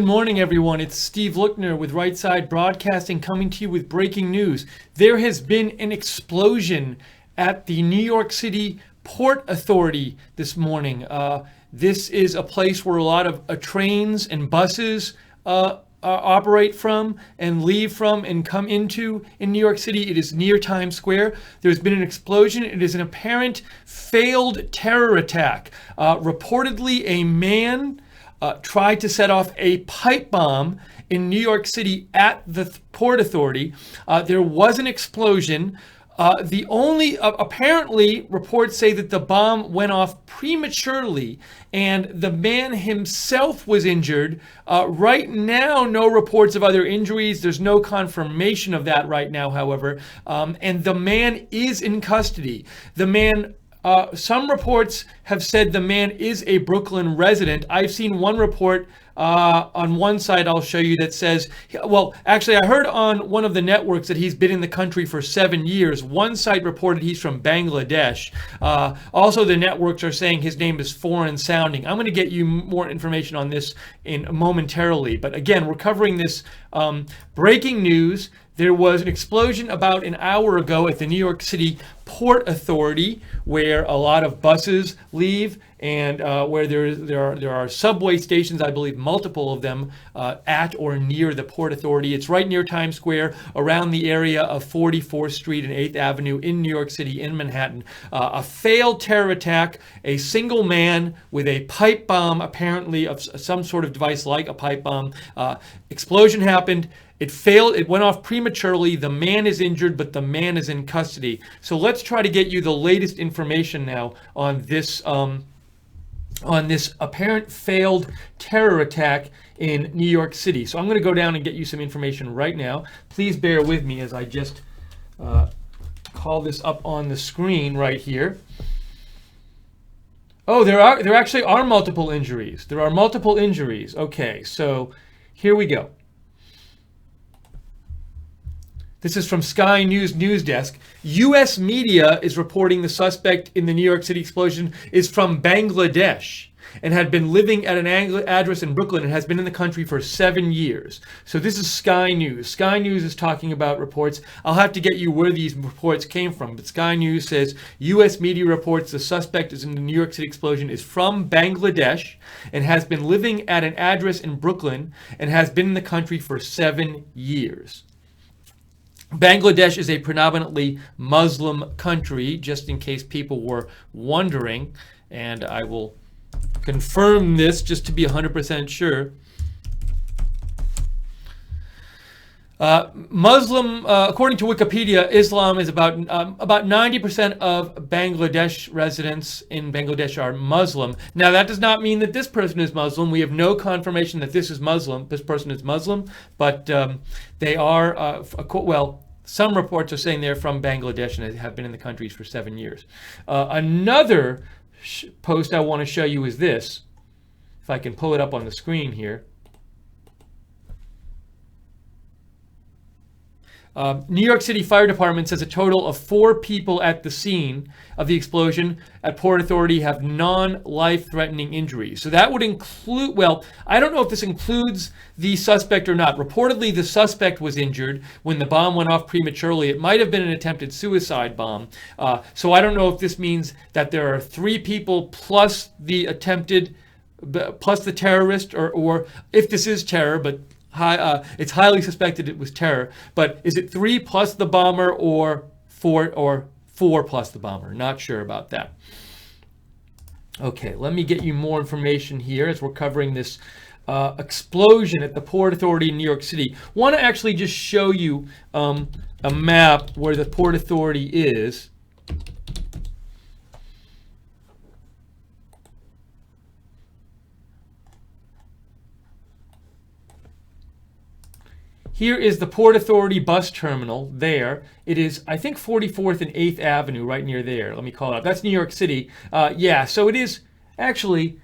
Good morning, everyone. It's Steve Lookner with Right Side Broadcasting coming to you with breaking news. There has been an explosion at the New York City Port Authority this morning. This is a place where a lot of trains and buses operate from and leave from and come into in New York City. It is near Times Square. There's been an explosion. It is an apparent failed terror attack. Reportedly, a man tried to set off a pipe bomb in New York City at the Port Authority. There was an explosion. Apparently, reports say that the bomb went off prematurely and the man himself was injured. Right now, no reports of other injuries. There's no confirmation of that right now, however. And the man is in custody. Some reports have said the man is a Brooklyn resident. I've seen one report on one site I'll show you that says, well, actually I heard on one of the networks that he's been in the country for 7 years. One site reported he's from Bangladesh. Also, the networks are saying his name is foreign sounding. I'm going to get you more information on this momentarily. But again, we're covering this breaking news. There was an explosion about an hour ago at the New York City Port Authority, where a lot of buses leave and where there are subway stations, I believe multiple of them, at or near the Port Authority. It's right near Times Square, around the area of 44th Street and 8th Avenue in New York City, in Manhattan. A failed terror attack, a single man with a pipe bomb, apparently of some sort of device like a pipe bomb. Explosion happened. It failed. It went off prematurely. The man is injured, but the man is in custody. So let's try to get you the latest information now on this apparent failed terror attack in New York City. So I'm going to go down and get you some information right now. Please bear with me as I just call this up on the screen right here. Oh, there actually are multiple injuries. There are multiple injuries. Okay, so here we go. This is from Sky News News Desk. U.S. media is reporting the suspect in the New York City explosion is from Bangladesh and had been living at an address in Brooklyn and has been in the country for 7 years. So this is Sky News. Sky News is talking about reports. I'll have to get you where these reports came from, but Sky News says U.S. media reports the suspect is in the New York City explosion is from Bangladesh and has been living at an address in Brooklyn and has been in the country for 7 years. Bangladesh is a predominantly Muslim country, just in case people were wondering, and I will confirm this just to be 100% sure. Muslim, according to Wikipedia, Islam is about 90% of Bangladesh residents in Bangladesh are Muslim. Now, that does not mean that this person is Muslim. We have no confirmation that this person is Muslim, but they are, some reports are saying they're from Bangladesh and have been in the country for 7 years. Another post I want to show you is this, if I can pull it up on the screen here. New York City Fire Department says a total of 4 people at the scene of the explosion at Port Authority have non-life-threatening injuries. So that would include, well, I don't know if this includes the suspect or not. Reportedly, the suspect was injured when the bomb went off prematurely. It might have been an attempted suicide bomb. So I don't know if this means that there are 3 people plus the terrorist, or if this is terror, but it's highly suspected it was terror. But is it 3 plus the bomber or 4 plus the bomber? Not sure about that. Okay, let me get you more information here as we're covering this explosion at the Port Authority in New York City. Want to actually just show you a map where the Port Authority is. Here is the Port Authority bus terminal there. It is, I think, 44th and 8th Avenue, right near there. Let me call it up. That's New York City. Yeah, so it is actually,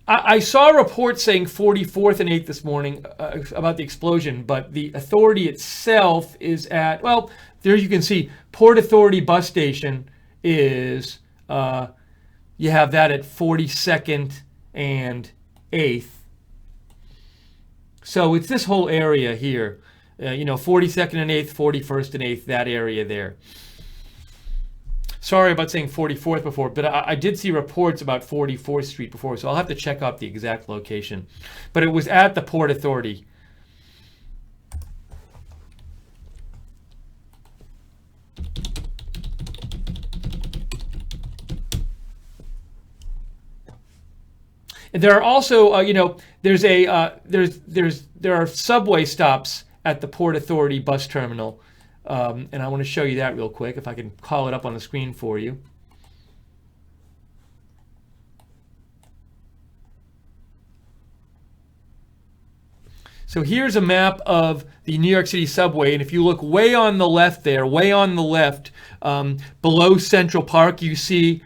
I saw a report saying 44th and 8th this morning about the explosion, but the authority itself is at, well, there you can see Port Authority bus station is, you have that at 42nd and 8th. So it's this whole area here, 42nd and 8th, 41st and 8th, that area there. Sorry about saying 44th before, but I did see reports about 44th Street before, so I'll have to check out the exact location. But it was at the Port Authority. And there are also, there are subway stops at the Port Authority bus terminal. And I want to show you that real quick, if I can call it up on the screen for you. So here's a map of the New York City subway, and if you look way on the left there, way on the left, below Central Park, you see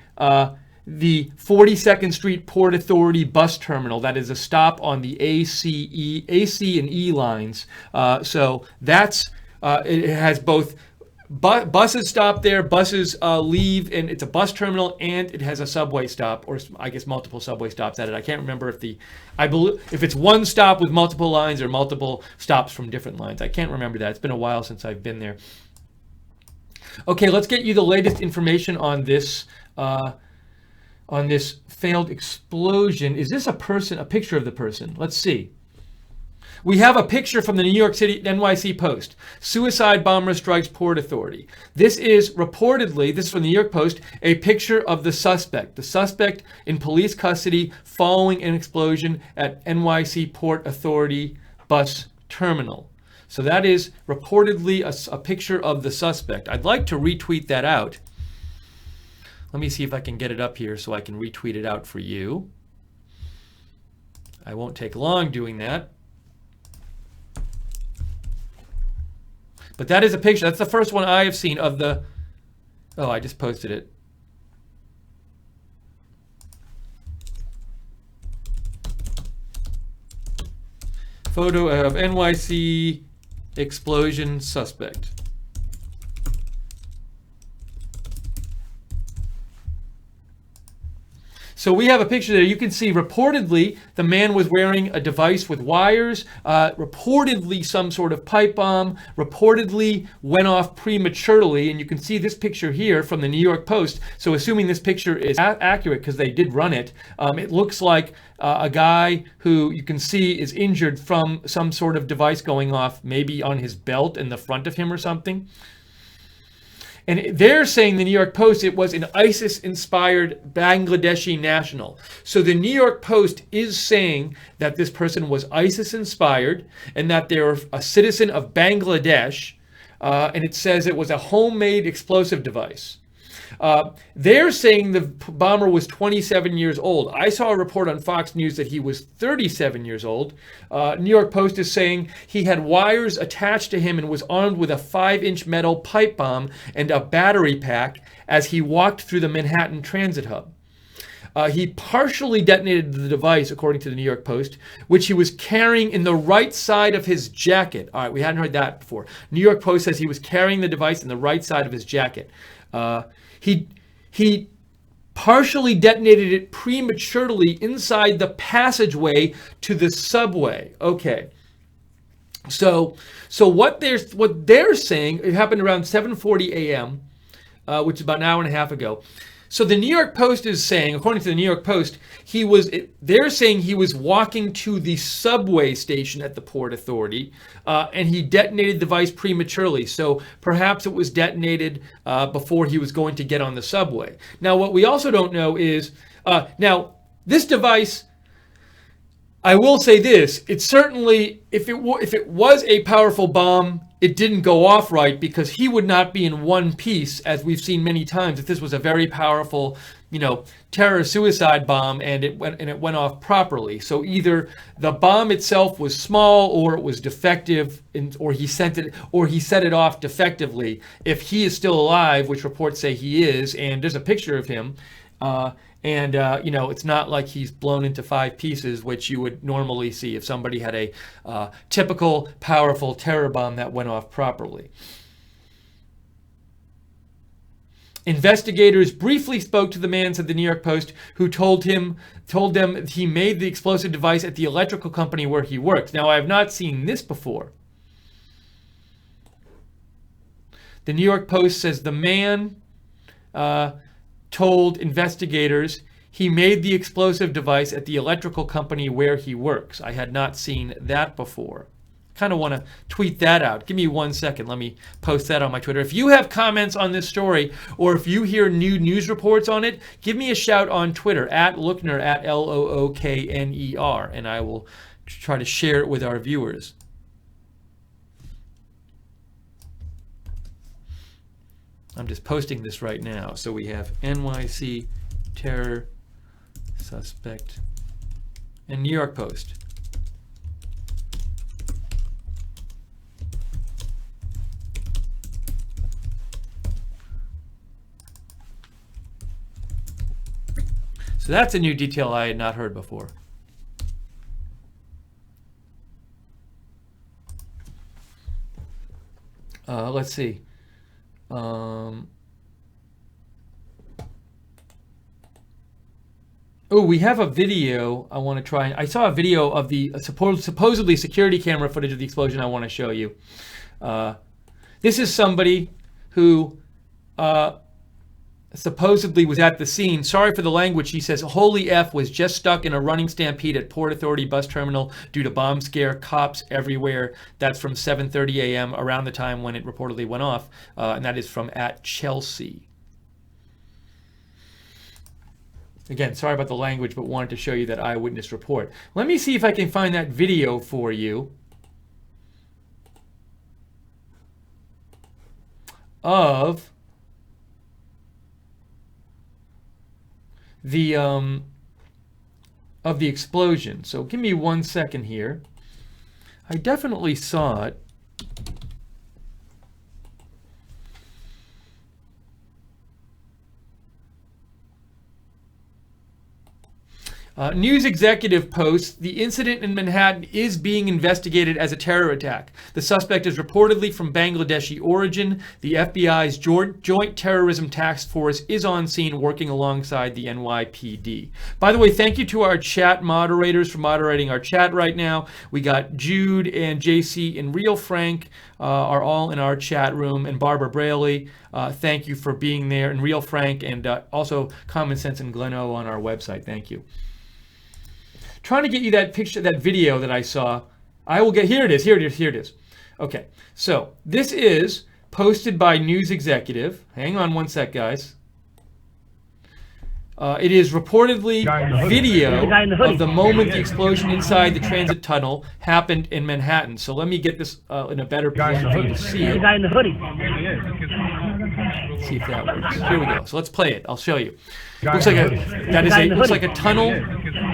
the 42nd Street Port Authority bus terminal. That is a stop on the AC and E lines. So that's it has both buses stop there, buses leave, and it's a bus terminal, and it has a subway stop, or I guess multiple subway stops at it. I can't remember if it's one stop with multiple lines or multiple stops from different lines. I can't remember that. It's been a while since I've been there. Okay, let's get you the latest information on this failed explosion. Is this a picture of the person? Let's see. We have a picture from the New York City NYC Post. Suicide bomber strikes Port Authority. This is reportedly, this is from the New York Post, a picture of the suspect. The suspect in police custody following an explosion at NYC Port Authority bus terminal. So that is reportedly a picture of the suspect. I'd like to retweet that out. Let me see if I can get it up here so I can retweet it out for you. I won't take long doing that. But that is a picture. That's the first one I have seen of the... Oh, I just posted it. Photo of NYC explosion suspect. So we have a picture there. You can see reportedly the man was wearing a device with wires, reportedly some sort of pipe bomb, reportedly went off prematurely. And you can see this picture here from the New York Post. So assuming this picture is accurate, because they did run it, it looks like a guy who you can see is injured from some sort of device going off, maybe on his belt in the front of him or something. And they're saying, the New York Post, it was an ISIS-inspired Bangladeshi national. So the New York Post is saying that this person was ISIS-inspired and that they're a citizen of Bangladesh. And it says it was a homemade explosive device. They're saying the bomber was 27 years old. I saw a report on Fox News that he was 37 years old. New York Post is saying he had wires attached to him and was armed with a 5-inch metal pipe bomb and a battery pack as he walked through the Manhattan Transit Hub. He partially detonated the device, according to the New York Post, which he was carrying in the right side of his jacket. All right, we hadn't heard that before. New York Post says he was carrying the device in the right side of his jacket. He partially detonated it prematurely inside the passageway to the subway. Okay. So what they're saying, it happened around 7:40 a.m., which is about an hour and a half ago. So the New York Post is saying, according to the New York Post, they're saying he was walking to the subway station at the Port Authority, and he detonated the device prematurely. So perhaps it was detonated before he was going to get on the subway. Now, what we also don't know is, now this device, I will say this, it certainly, if it was a powerful bomb, it didn't go off right, because he would not be in one piece, as we've seen many times. If this was a very powerful, terror suicide bomb and it went off properly. So either the bomb itself was small, or it was defective, or he set it off defectively. If he is still alive, which reports say he is, and there's a picture of him, it's not like he's blown into 5 pieces, which you would normally see if somebody had a typical powerful terror bomb that went off properly. Investigators briefly spoke to the man, said the New York Post, who told them he made the explosive device at the electrical company where he worked. Now, I have not seen this before. The New York Post says the man told investigators he made the explosive device at the electrical company where he works. I had not seen that before. Kind of want to tweet that out. Give me 1 second. Let me post that on my Twitter. If you have comments on this story, or if you hear new news reports on it, give me a shout on Twitter at Lookner, at Lookner, and I will try to share it with our viewers. I'm just posting this right now. So we have NYC terror suspect and New York Post. So that's a new detail I had not heard before. Let's see. Oh, we have a video I want to try. I saw a video of the supposedly security camera footage of the explosion I want to show you. This is somebody who supposedly was at the scene. Sorry for the language. He says, "Holy F, was just stuck in a running stampede at Port Authority bus terminal due to bomb scare. Cops everywhere." That's from 7:30 a.m. around the time when it reportedly went off. And that is from at Chelsea. Again, sorry about the language, but wanted to show you that eyewitness report. Let me see if I can find that video for you of the explosion. So give me 1 second here. I definitely saw it. News executive posts, the incident in Manhattan is being investigated as a terror attack. The suspect is reportedly from Bangladeshi origin. The FBI's Joint Terrorism Task Force is on scene working alongside the NYPD. By the way, thank you to our chat moderators for moderating our chat right now. We got Jude and JC and Real Frank are all in our chat room, and Barbara Braley. Thank you for being there, and Real Frank, and also Common Sense and Gleno on our website. Thank you. Trying to get you that picture, that video that I saw. I will get, here it is. Okay, so this is posted by News Executive. Hang on 1 sec, guys. It is reportedly video of the moment the explosion inside the transit tunnel happened in Manhattan. So let me get this in a better position for you to see it. Let's see if that works. Here we go. So let's play it. I'll show you. Looks like a tunnel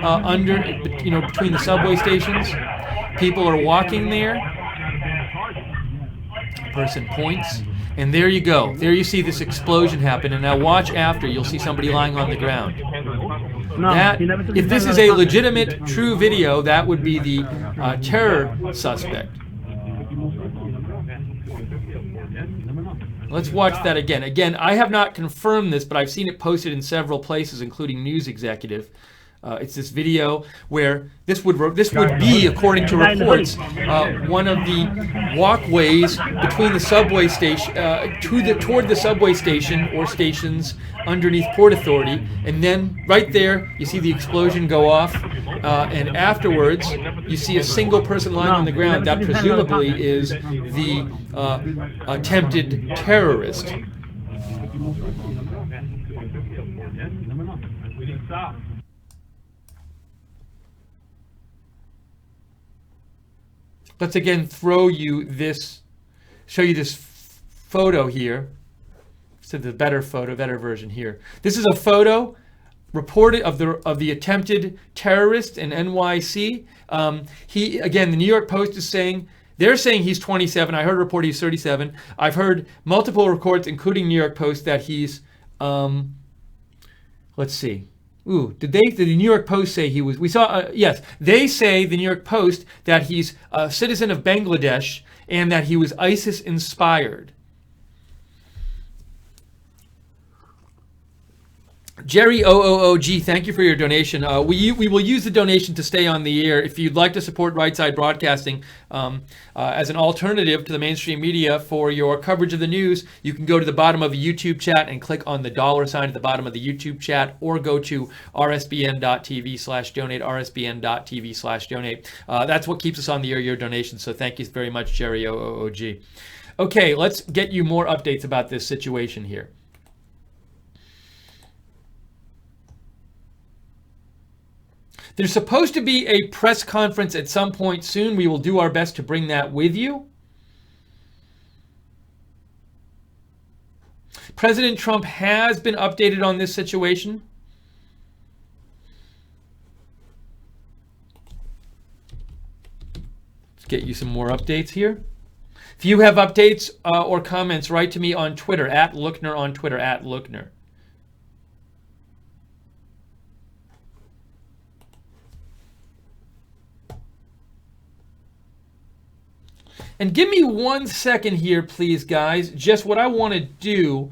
under, between the subway stations. People are walking there. Person points, and there you go. There you see this explosion happen. And now watch after. You'll see somebody lying on the ground. That, if this is a legitimate, true video, that would be the terror suspect. Let's watch that again. Again, I have not confirmed this, but I've seen it posted in several places, including News Executive. It's this video where this would be, according to reports, one of the walkways between the subway station toward the subway station or stations underneath Port Authority, and then right there you see the explosion go off, and afterwards you see a single person lying on the ground. That presumably is the attempted terrorist. Let's again show you this photo here. So the better version here. This is a photo reported of the attempted terrorist in NYC. The New York Post is saying, they're saying he's 27. I heard a report he's 37. I've heard multiple reports, including New York Post, that he's, let's see. Did the New York Post say he was? We saw, yes. They say, the New York Post, that he's a citizen of Bangladesh and that he was ISIS inspired. Jerry OOOG, thank you for your donation. We will use the donation to stay on the air. If you'd like to support Right Side Broadcasting as an alternative to the mainstream media for your coverage of the news, you can go to the bottom of the YouTube chat and click on the dollar sign at the bottom of the YouTube chat, or go to rsbn.tv/donate, rsbn.tv/donate. That's what keeps us on the air, your donations. So thank you very much, Jerry OOOG. Okay, let's get you more updates about this situation here. There's supposed to be a press conference at some point soon. We will do our best to bring that with you. President Trump has been updated on this situation. Let's get you some more updates here. If you have updates or comments, write to me on Twitter, @Lookner on Twitter, @Lookner. And give me 1 second here, please, guys. Just what I want to do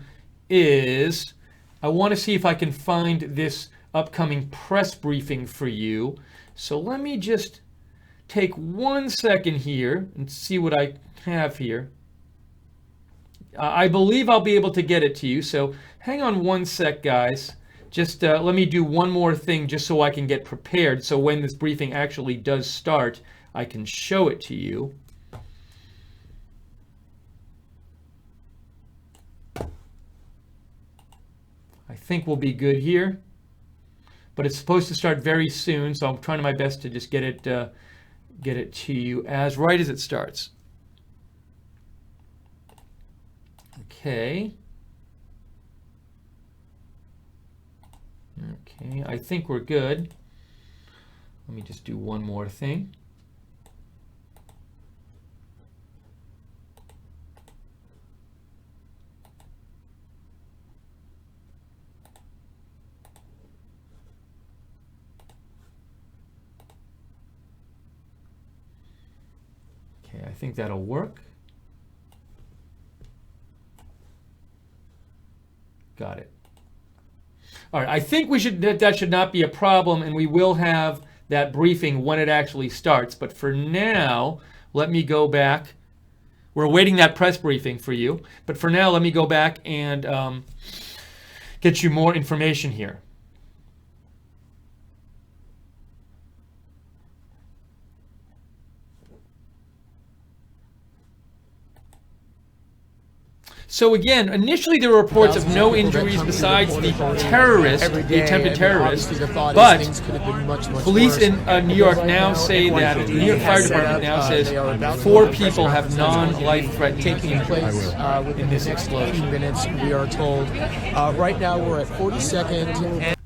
is I want to see if I can find this upcoming press briefing for you. So let me just take 1 second here and see what I have here. I believe I'll be able to get it to you. So hang on 1 sec, guys. Just let me do one more thing just so I can get prepared. So when this briefing actually does start, I can show it to you. I think we'll be good here, but it's supposed to start very soon, so I'm trying my best to just get it to you as right as it starts. Okay. Okay, I think we're good. Let me just do one more thing. Okay, I think that'll work. Got it. All right, I think that should not be a problem, and we will have that briefing when it actually starts. But for now, let me go back. We're awaiting that press briefing for you. But for now, let me go back and get you more information here. So again, initially there were reports of no injuries besides the terrorist, the attempted terrorist, but police in New York now say that, the New York Fire Department now says 4 people have non-life-threatening injuries in this explosion. Minutes, we are told. Right now we're at 42nd.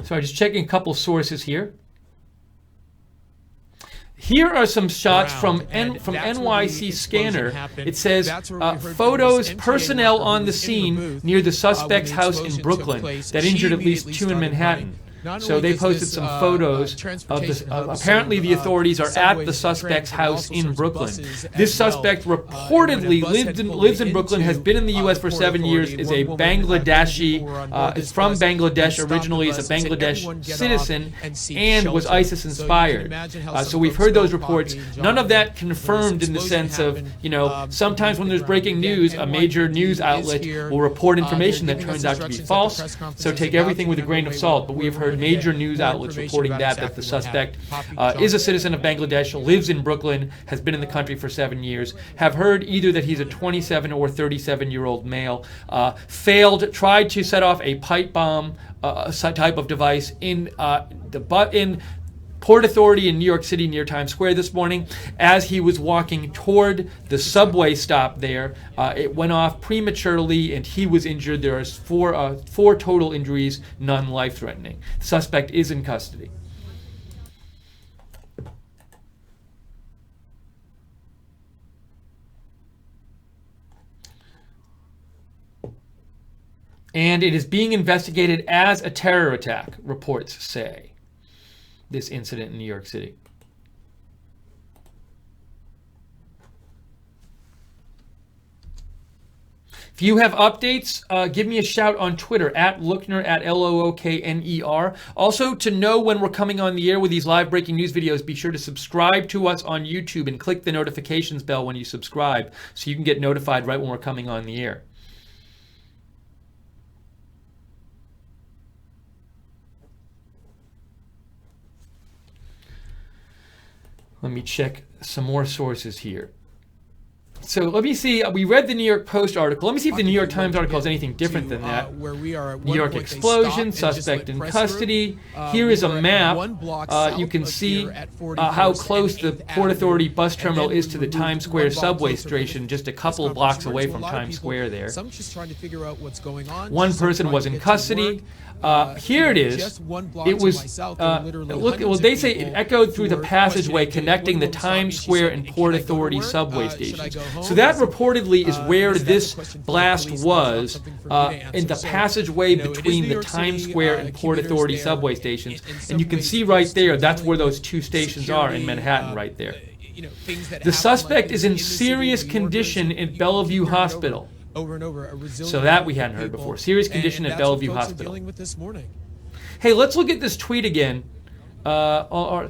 So I'm just checking a couple sources here. Here are some shots from NYC Scanner. It says photos, personnel on the scene near the suspect's house in Brooklyn that injured at least 2 in Manhattan. So they posted some photos of this. Apparently the authorities are at the suspect's house in Brooklyn. This suspect reportedly lives in Brooklyn, has been in the U.S. for 7 years, is a Bangladeshi, is from Bangladesh, originally is a Bangladesh citizen, and was ISIS inspired. So we've heard those reports. None of that confirmed in the sense of, you know, sometimes when there's breaking news, a major news outlet will report information that turns out to be false. So take everything with a grain of salt. But we have heard major news outlets reporting that the suspect is a citizen of Bangladesh, lives in Brooklyn, has been in the country for 7 years, have heard either that he's a 27 or 37-year-old male, tried to set off a pipe bomb type of device in Port Authority in New York City near Times Square this morning. As he was walking toward the subway stop there, it went off prematurely and he was injured. There are four total injuries, none life-threatening. The suspect is in custody. And it is being investigated as a terror attack, reports say. This incident in New York City. If you have updates, give me a shout on Twitter, at Lookner, at Lookner. Also, to know when we're coming on the air with these live breaking news videos, be sure to subscribe to us on YouTube and click the notifications bell when you subscribe so you can get notified right when we're coming on the air. Let me check some more sources here. So let me see. We read the New York Post article. Let me see if the New York Times article is anything different than that. New York explosion, suspect in custody. Here is a map. You can see how close the Port Authority bus terminal is to the Times Square subway station, just a couple of blocks away from Times Square there. One person was in custody. Here it is. It was, look, well, they say it echoed through the passageway connecting the Times Square and Port Authority subway stations. So that reportedly is where this blast was, in the passageway between the Times Square and Port Authority subway stations. And you can see right there, that's where those two stations are in Manhattan right there. The suspect is in serious condition at Bellevue Hospital. So that we hadn't heard before. Serious condition at Bellevue Hospital. Hey, let's look at this tweet again. A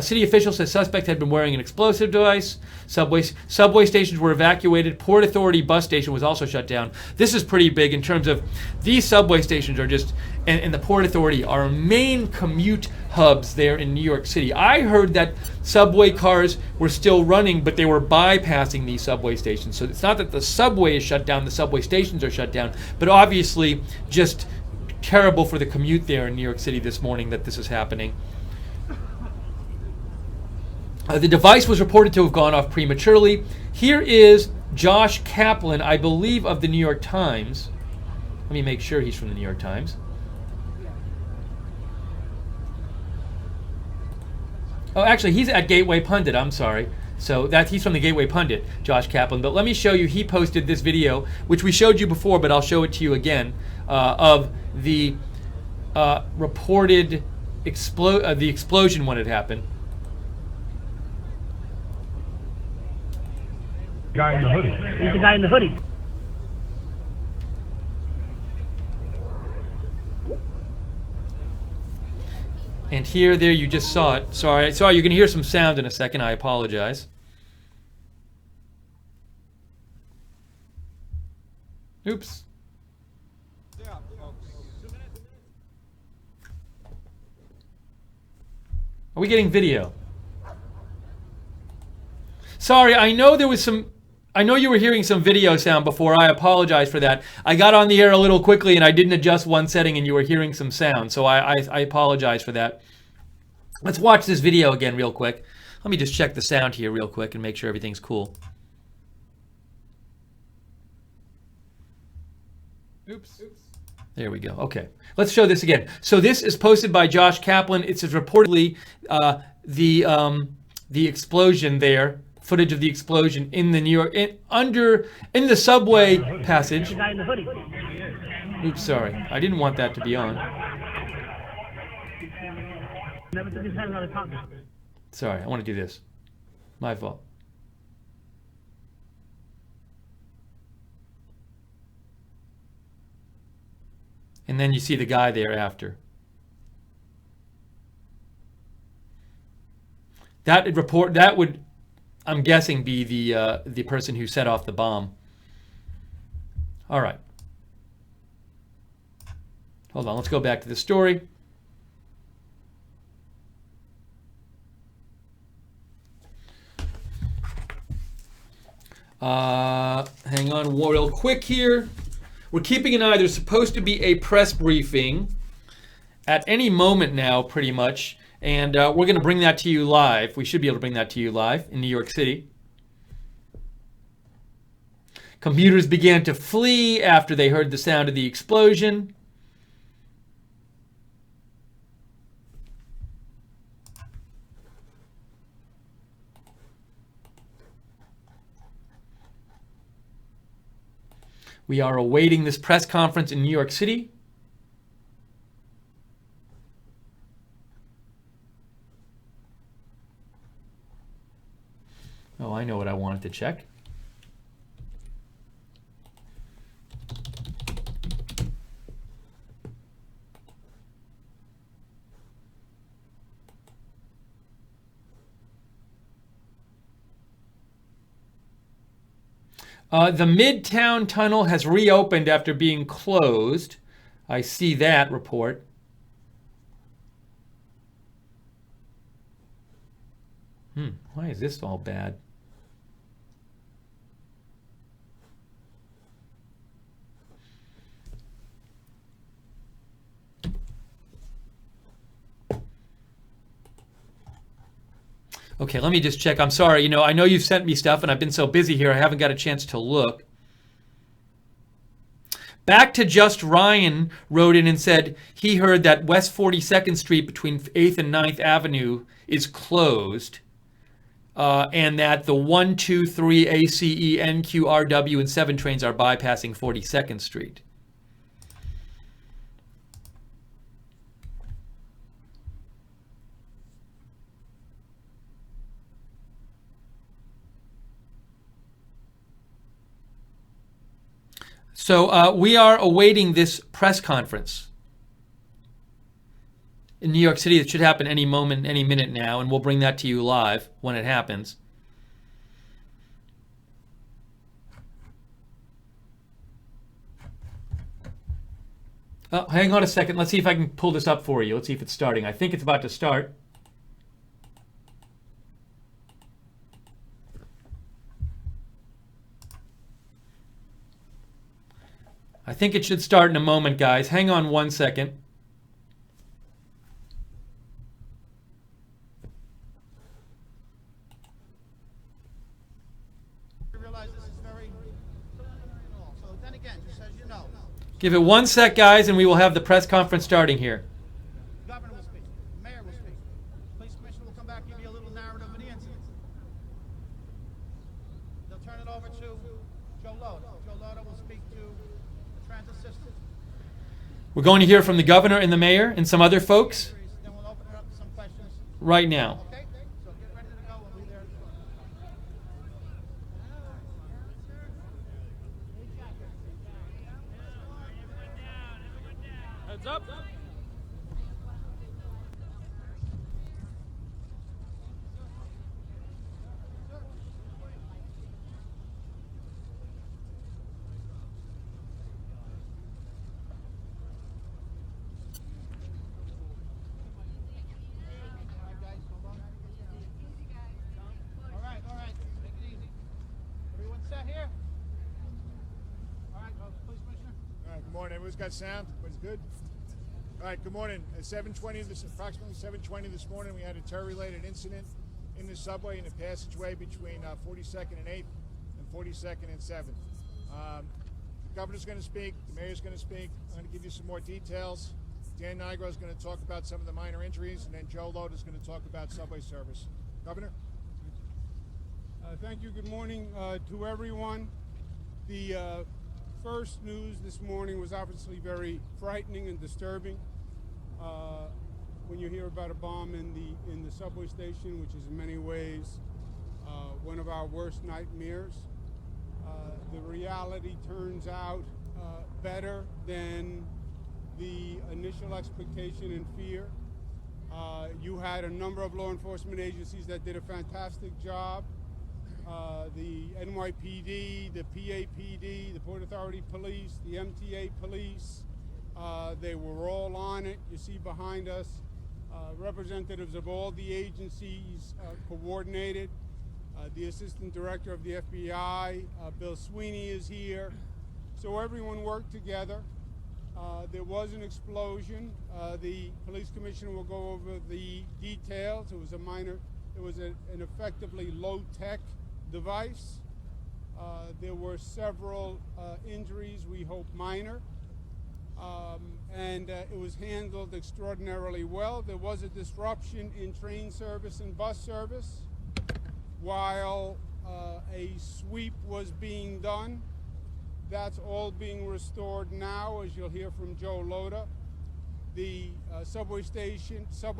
city official says suspect had been wearing an explosive device. Subway stations were evacuated. Port Authority bus station was also shut down. This is pretty big in terms of these subway stations are just, and the Port Authority are main commute hubs there in New York City. I heard that subway cars were still running, but they were bypassing these subway stations. So it's not that the subway is shut down, the subway stations are shut down, but obviously just terrible for the commute there in New York City this morning that this is happening. The device was reported to have gone off prematurely. Here is Josh Kaplan, I believe, of the New York Times. Let me make sure he's from the New York Times. Oh, actually, he's at Gateway Pundit. I'm sorry. So he's from the Gateway Pundit, Josh Kaplan. But let me show you. He posted this video, which we showed you before, but I'll show it to you again, of the reported the explosion when it happened. Guy in the hoodie. He's the guy in the hoodie. And here, there, you just saw it. Sorry, you're going to hear some sound in a second. I apologize. Oops. Are we getting video? Sorry, I know there was some... I know you were hearing some video sound before. I apologize for that. I got on the air a little quickly and I didn't adjust one setting and you were hearing some sound. So I apologize for that. Let's watch this video again real quick. Let me just check the sound here real quick and make sure everything's cool. Oops. There we go. Okay. Let's show this again. So this is posted by Josh Kaplan. It says reportedly the explosion there. Footage of the explosion in the New York in the subway passage. The guy in the hoodie. Oops, sorry. I didn't want that to be on. Never took his hand out of his pocket. Sorry, I want to do this. My fault. And then you see the guy there after. That would, I'm guessing, be the person who set off the bomb. All right. Hold on, let's go back to the story. Hang on real quick here. We're keeping an eye. There's supposed to be a press briefing at any moment now, pretty much. And we're going to bring that to you live. We should be able to bring that to you live in New York City. Commuters began to flee after they heard the sound of the explosion. We are awaiting this press conference in New York City. Oh, I know what I wanted to check. The Midtown tunnel has reopened after being closed. I see that report. Why is this all bad? Okay, let me just check. I'm sorry. You know, I know you've sent me stuff, and I've been so busy here, I haven't got a chance to look. Back to Just Ryan wrote in and said he heard that West 42nd Street between 8th and 9th Avenue is closed, and that the 1, 2, 3 ACE, NQ, RW, and 7 trains are bypassing 42nd Street. So we are awaiting this press conference in New York City. It should happen any moment, any minute now, and we'll bring that to you live when it happens. Oh, hang on a second. Let's see if I can pull this up for you. Let's see if it's starting. I think it's about to start. I think it should start in a moment, guys. Hang on one second. Give it 1 sec, guys, and we will have the press conference starting here. The governor will speak. The mayor will speak. The police commissioner will come back and give you a little narrative of the incident. They'll turn it over to Joe Loda. Joe Loda will speak to the transit system. We're going to hear from the governor and the mayor and some other folks Then we'll open it up to some questions. right now. Okay? So get ready to go. We'll be there. Heads up. All right. Take it easy. Everyone set here? All right, police commissioner. All right, good morning. Everyone's got sound? Everybody's good? All right, good morning. At approximately 7:20 this morning, we had a terror-related incident in the subway in the passageway between 42nd and 8th and 42nd and 7th. The governor's going to speak. The mayor's going to speak. I'm going to give you some more details. Dan Nigro is going to talk about some of the minor injuries, and then Joe Loda is going to talk about subway service. Governor? Thank you. Good morning to everyone. The first news this morning was obviously very frightening and disturbing. When you hear about a bomb in the subway station, which is in many ways one of our worst nightmares, the reality turns out better than the initial expectation and fear. You had a number of law enforcement agencies that did a fantastic job. The NYPD, the PAPD, the Port Authority Police, the MTA Police, they were all on it. You see behind us representatives of all the agencies coordinated. The Assistant Director of the FBI, Bill Sweeney, is here. So everyone worked together. There was an explosion. The police commissioner will go over the details. It was an effectively low-tech device. There were several injuries, we hope minor, and it was handled extraordinarily well. There was a disruption in train service and bus service while a sweep was being done. That's all being restored now, as you'll hear from Joe Loda. The subway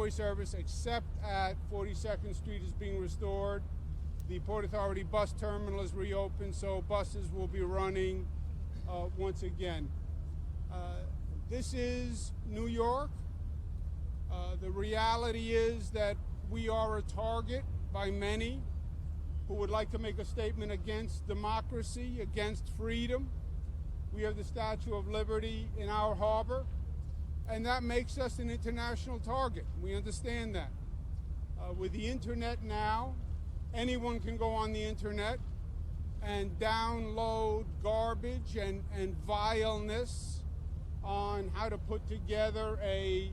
service, except at 42nd Street, is being restored. The Port Authority bus terminal is reopened, so buses will be running once again. This is New York. The reality is that we are a target by many who would like to make a statement against democracy, against freedom. We have the Statue of Liberty in our harbor, and that makes us an international target. We understand that. With the internet now, anyone can go on the internet and download garbage and vileness on how to put together an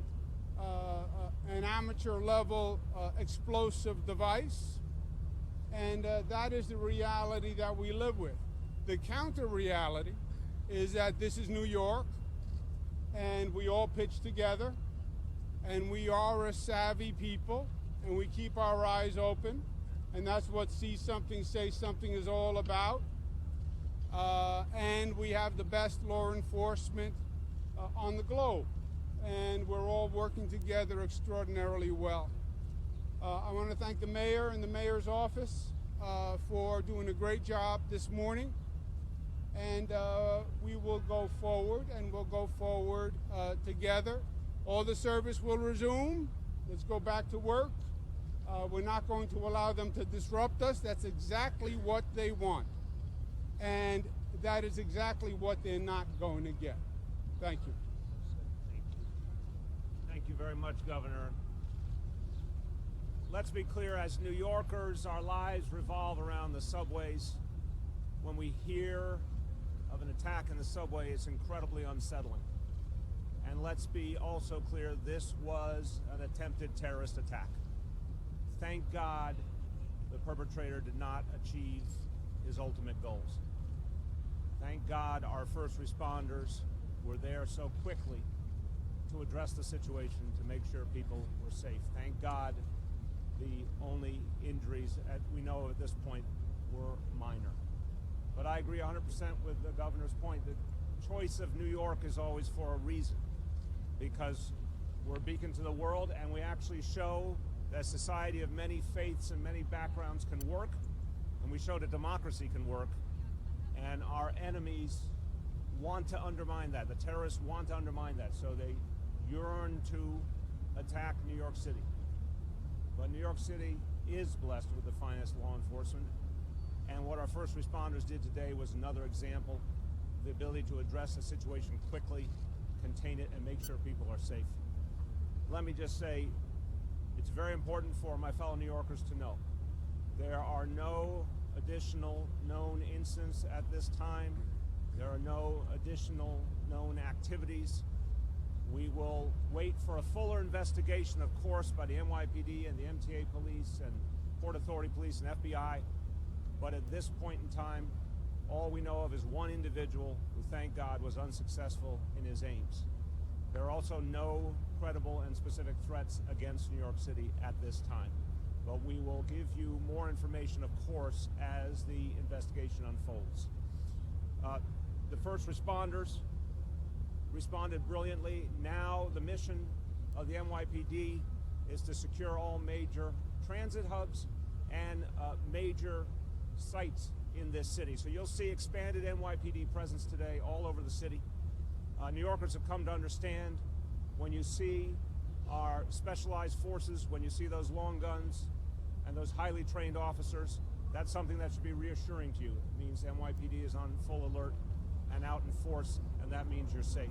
amateur level explosive device. And that is the reality that we live with. The counter reality is that this is New York, and we all pitch together, and we are a savvy people, and we keep our eyes open, and that's what See Something, Say Something is all about. And we have the best law enforcement on the globe, and we're all working together extraordinarily well. I want to thank the mayor and the mayor's office for doing a great job this morning, and we will go forward, and we'll go forward together. All the service will resume. Let's go back to work. We're not going to allow them to disrupt us. That's exactly what they want, and that is exactly what they're not going to get. Thank you. Thank you very much, Governor. Let's be clear, as New Yorkers, our lives revolve around the subways. When we hear of an attack in the subway, it's incredibly unsettling. And let's be also clear, this was an attempted terrorist attack. Thank God the perpetrator did not achieve his ultimate goals. Thank God our first responders were there so quickly to address the situation, to make sure people were safe. Thank God the only injuries we know at this point were minor. But I agree 100% with the governor's point. The choice of New York is always for a reason, because we're a beacon to the world, and we actually show that a society of many faiths and many backgrounds can work, and we show that democracy can work, and our enemies want to undermine that. The terrorists want to undermine that, so they yearn to attack New York City. But New York City is blessed with the finest law enforcement, and what our first responders did today was another example of the ability to address a situation quickly, contain it, and make sure people are safe. Let me just say, it's very important for my fellow New Yorkers to know there are no additional known incidents at this time. There are no additional known activities. We will wait for a fuller investigation, of course, by the NYPD and the MTA police and Port Authority police and FBI. But at this point in time, all we know of is one individual who, thank God, was unsuccessful in his aims. There are also no credible and specific threats against New York City at this time. But we will give you more information, of course, as the investigation unfolds. The first responders responded brilliantly. Now the mission of the NYPD is to secure all major transit hubs and major sites in this city. So you'll see expanded NYPD presence today all over the city. New Yorkers have come to understand, when you see our specialized forces, when you see those long guns and those highly trained officers, that's something that should be reassuring to you. It means NYPD is on full alert and out in force, and that means you're safe.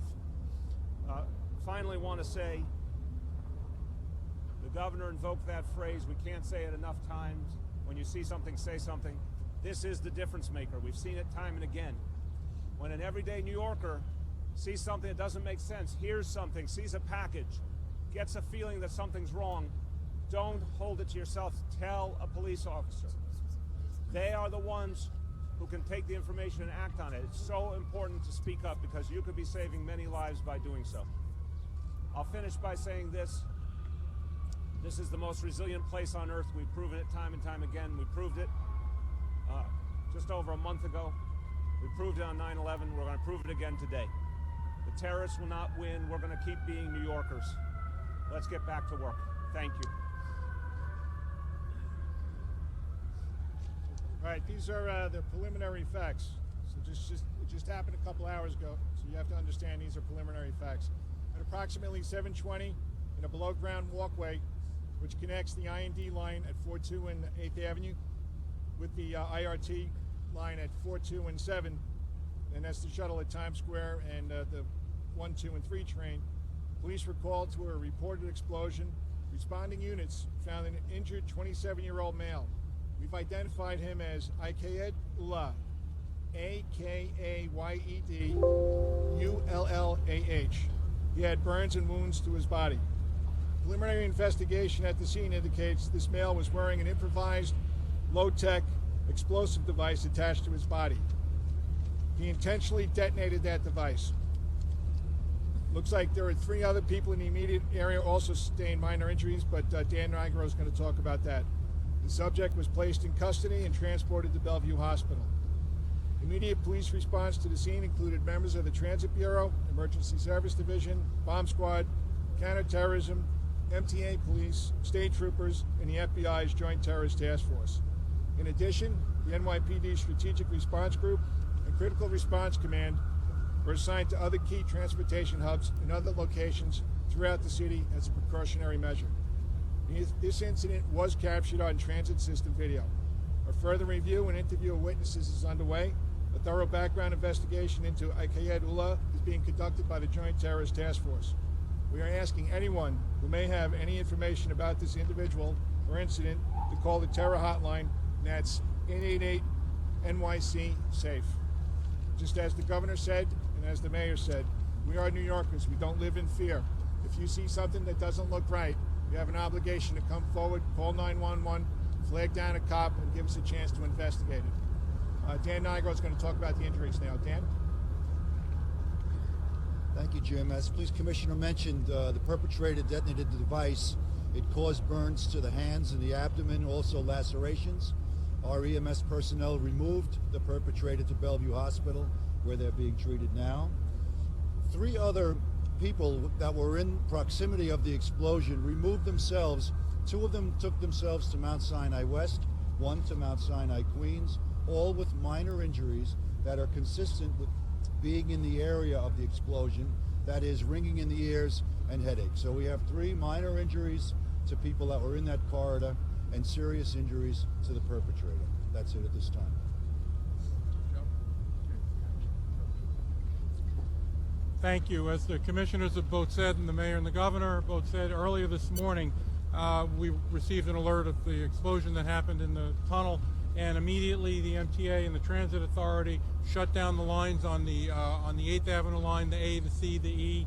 Finally, want to say, the governor invoked that phrase, we can't say it enough times, when you see something, say something. This is the difference maker. We've seen it time and again. When an everyday New Yorker sees something that doesn't make sense, hears something, sees a package, gets a feeling that something's wrong, don't hold it to yourself. Tell a police officer. They are the ones who can take the information and act on it. It's so important to speak up, because you could be saving many lives by doing so. I'll finish by saying this. This is the most resilient place on earth. We've proven it time and time again. We proved it just over a month ago We proved it on 9/11. We're going to prove it again today. The terrorists will not win. We're going to keep being New Yorkers. Let's get back to work. Thank you. All right, these are the preliminary facts. So it just happened a couple hours ago, so you have to understand these are preliminary facts. At approximately 7:20, in a below-ground walkway, which connects the IND line at 42 and 8th Avenue with the IRT line at 42 and 7, and that's the shuttle at Times Square and the 1, 2, and 3 train, police were called to a reported explosion. Responding units found an injured 27-year-old male. We've identified him as Nypd Ullah, Akayed Ullah. He had burns and wounds to his body. Preliminary investigation at the scene indicates this male was wearing an improvised, low-tech explosive device attached to his body. He intentionally detonated that device. Looks like there are 3 other people in the immediate area also sustained minor injuries, but Dan Nigro is going to talk about that. The subject was placed in custody and transported to Bellevue Hospital. Immediate police response to the scene included members of the Transit Bureau, Emergency Service Division, Bomb Squad, Counterterrorism, MTA Police, State Troopers, and the FBI's Joint Terrorist Task Force. In addition, the NYPD Strategic Response Group and Critical Response Command were assigned to other key transportation hubs in other locations throughout the city as a precautionary measure. This incident was captured on transit system video. A further review and interview of witnesses is underway. A thorough background investigation into Nypd Ullah is being conducted by the Joint Terrorist Task Force. We are asking anyone who may have any information about this individual or incident to call the terror hotline, and that's 888 NYC SAFE. Just as the governor said, and as the mayor said, we are New Yorkers. We don't live in fear. If you see something that doesn't look right, you have an obligation to come forward, call 911, flag down a cop, and give us a chance to investigate it. Dan Nigro is going to talk about the injuries now. Dan? Thank you, Jim. As Police Commissioner mentioned, the perpetrator detonated the device. It caused burns to the hands and the abdomen, also lacerations. Our EMS personnel removed the perpetrator to Bellevue Hospital, where they're being treated now. 3 other people that were in proximity of the explosion removed themselves. 2 of them took themselves to Mount Sinai West, 1 to Mount Sinai Queens, all with minor injuries that are consistent with being in the area of the explosion, that is ringing in the ears and headaches. So we have 3 minor injuries to people that were in that corridor and serious injuries to the perpetrator. That's it at this time. Thank you. As the commissioners have both said, and the mayor and the governor both said earlier this morning, we received an alert of the explosion that happened in the tunnel, and immediately the MTA and the Transit Authority shut down the lines on the 8th Avenue line, the A, the C, the E.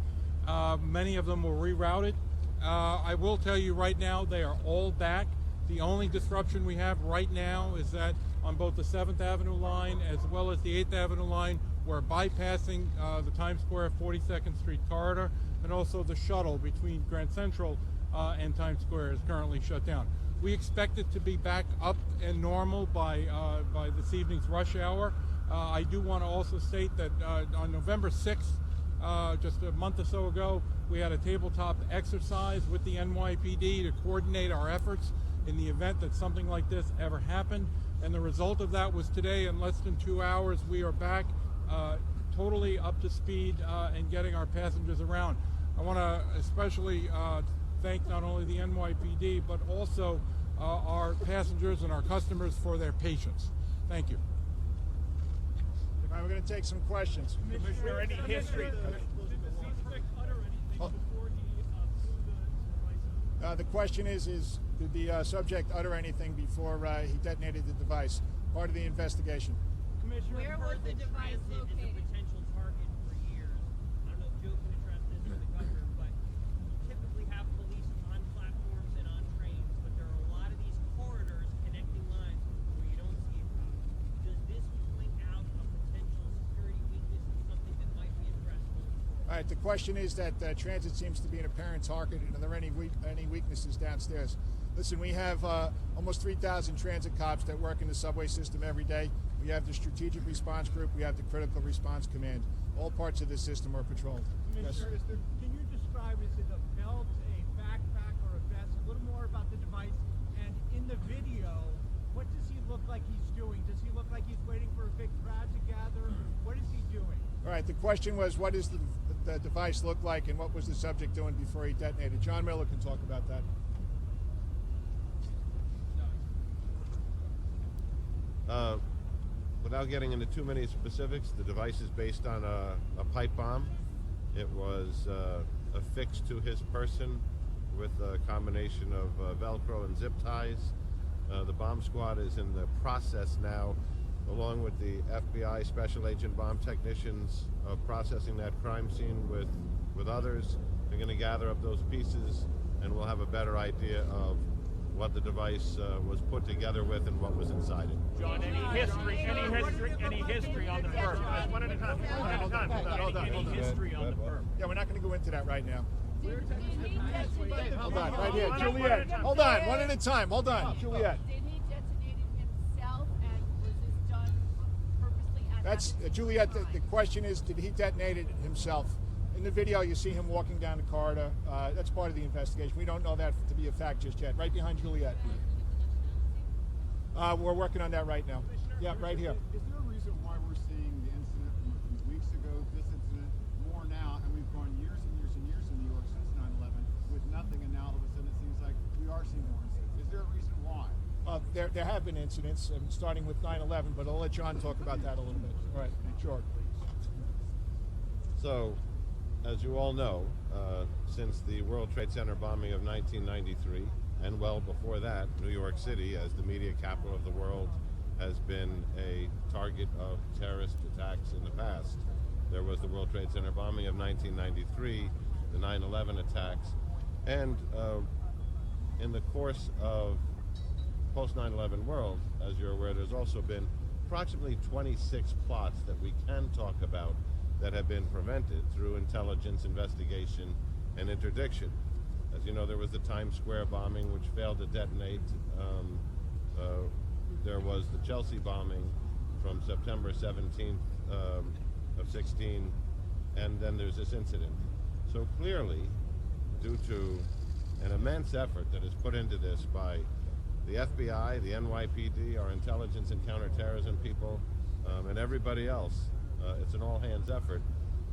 Many of them were rerouted. I will tell you right now, they are all back. The only disruption we have right now is that on both the 7th Avenue line as well as the 8th Avenue line, we're bypassing the Times Square 42nd Street corridor, and also the shuttle between Grand Central and Times Square is currently shut down. We expect it to be back up and normal by this evening's rush hour. I do want to also state that on November 6th, just a month or so ago, we had a tabletop exercise with the NYPD to coordinate our efforts in the event that something like this ever happened. And the result of that was today, in less than 2 hours, we are back totally up to speed and getting our passengers around. I want to especially thank not only the NYPD, but also our passengers and our customers for their patience. Thank you. All right, we're going to take some questions. Commissioner, any history? The question is did the subject utter anything before he detonated the device? Part of the investigation. Where was the device located? Is a potential target for years. I don't know if Joe can address this or the governor, but you typically have police on platforms and on trains, but there are a lot of these corridors connecting lines where you don't see it. Does this point out a potential security weakness and something that might be addressed going forward? All right, the question is that transit seems to be an apparent target, and are there any weaknesses downstairs? Listen, we have almost 3,000 transit cops that work in the subway system every day. We have the strategic response group. We have the critical response command. All parts of the system are patrolled. Yes. Can you describe, is it a belt, a backpack, or a vest? A little more about the device. And in the video, what does he look like he's doing? Does he look like he's waiting for a big crowd to gather? What is he doing? All right, the question was, what does the device look like, and what was the subject doing before he detonated? John Miller can talk about that. Without getting into too many specifics, the device is based on a pipe bomb. It was affixed to his person with a combination of Velcro and zip ties. The bomb squad is in the process now, along with the FBI special agent bomb technicians, of processing that crime scene with others. They're going to gather up those pieces, and we'll have a better idea of what the device was put together with and what was inside it. John, any history on the perp? One at a time. Hold on. Any history on the perp? Yeah, we're not going to go into that right now. Hold on, right here. Juliet. Hold on, one at a time. Hold on, Juliet. Did he detonate it himself, and was this done purposely at That's Juliet. The question is, did he detonate it himself? In the video, you see him walking down the corridor. That's part of the investigation. We don't know that to be a fact just yet. Right behind Juliet. We're working on that right now. Yeah, right here. Is there a reason why we're seeing the incident from a few weeks ago, this incident, more now, and we've gone years and years and years in New York since 9/11 with nothing, and now all of a sudden it seems like we are seeing more incidents. Is there a reason why? There have been incidents, starting with 9/11, but I'll let John talk about that a little bit. All right, sure. So, as you all know, since the World Trade Center bombing of 1993, and well before that, New York City, as the media capital of the world, has been a target of terrorist attacks in the past. There was the World Trade Center bombing of 1993, the 9/11 attacks, and in the course of post 9/11 world, as you're aware, there's also been approximately 26 plots that we can talk about that have been prevented through intelligence, investigation, and interdiction. As you know, there was the Times Square bombing, which failed to detonate. There was the Chelsea bombing from September 17th of 16, and then there's this incident. So clearly, due to an immense effort that is put into this by the FBI, the NYPD, our intelligence and counterterrorism people, and everybody else, it's an all-hands effort.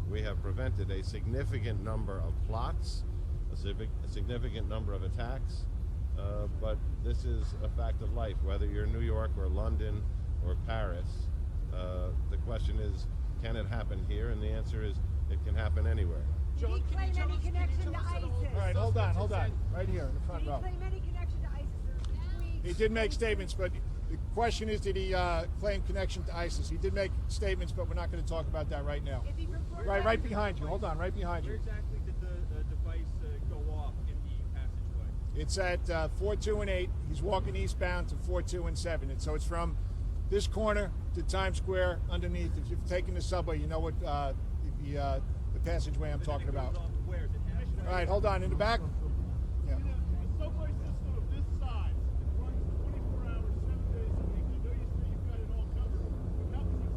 We have prevented a significant number of plots, a significant number of attacks, but this is a fact of life, whether you're in New York or London or Paris. The question is, can it happen here? And the answer is, it can happen anywhere. Did he claim any connection to ISIS? All right, hold on. Right here in the front Did row. he claim any connection to ISIS? He did make statements, but the question is, did he claim connection to ISIS? He did make statements, but we're not going to talk about that right now. Right behind you. Hold on, right behind you. Where exactly did the device go off in the passageway? It's at 42 and 8. He's walking eastbound to 42 and 7. And so it's from this corner to Times Square underneath. If you've taken the subway, you know what the passageway I'm talking about. All right, hold on. In the back? Yeah. A subway system of this size runs 24 hours, 7 days a week. I know you say you've got it all covered, but how can you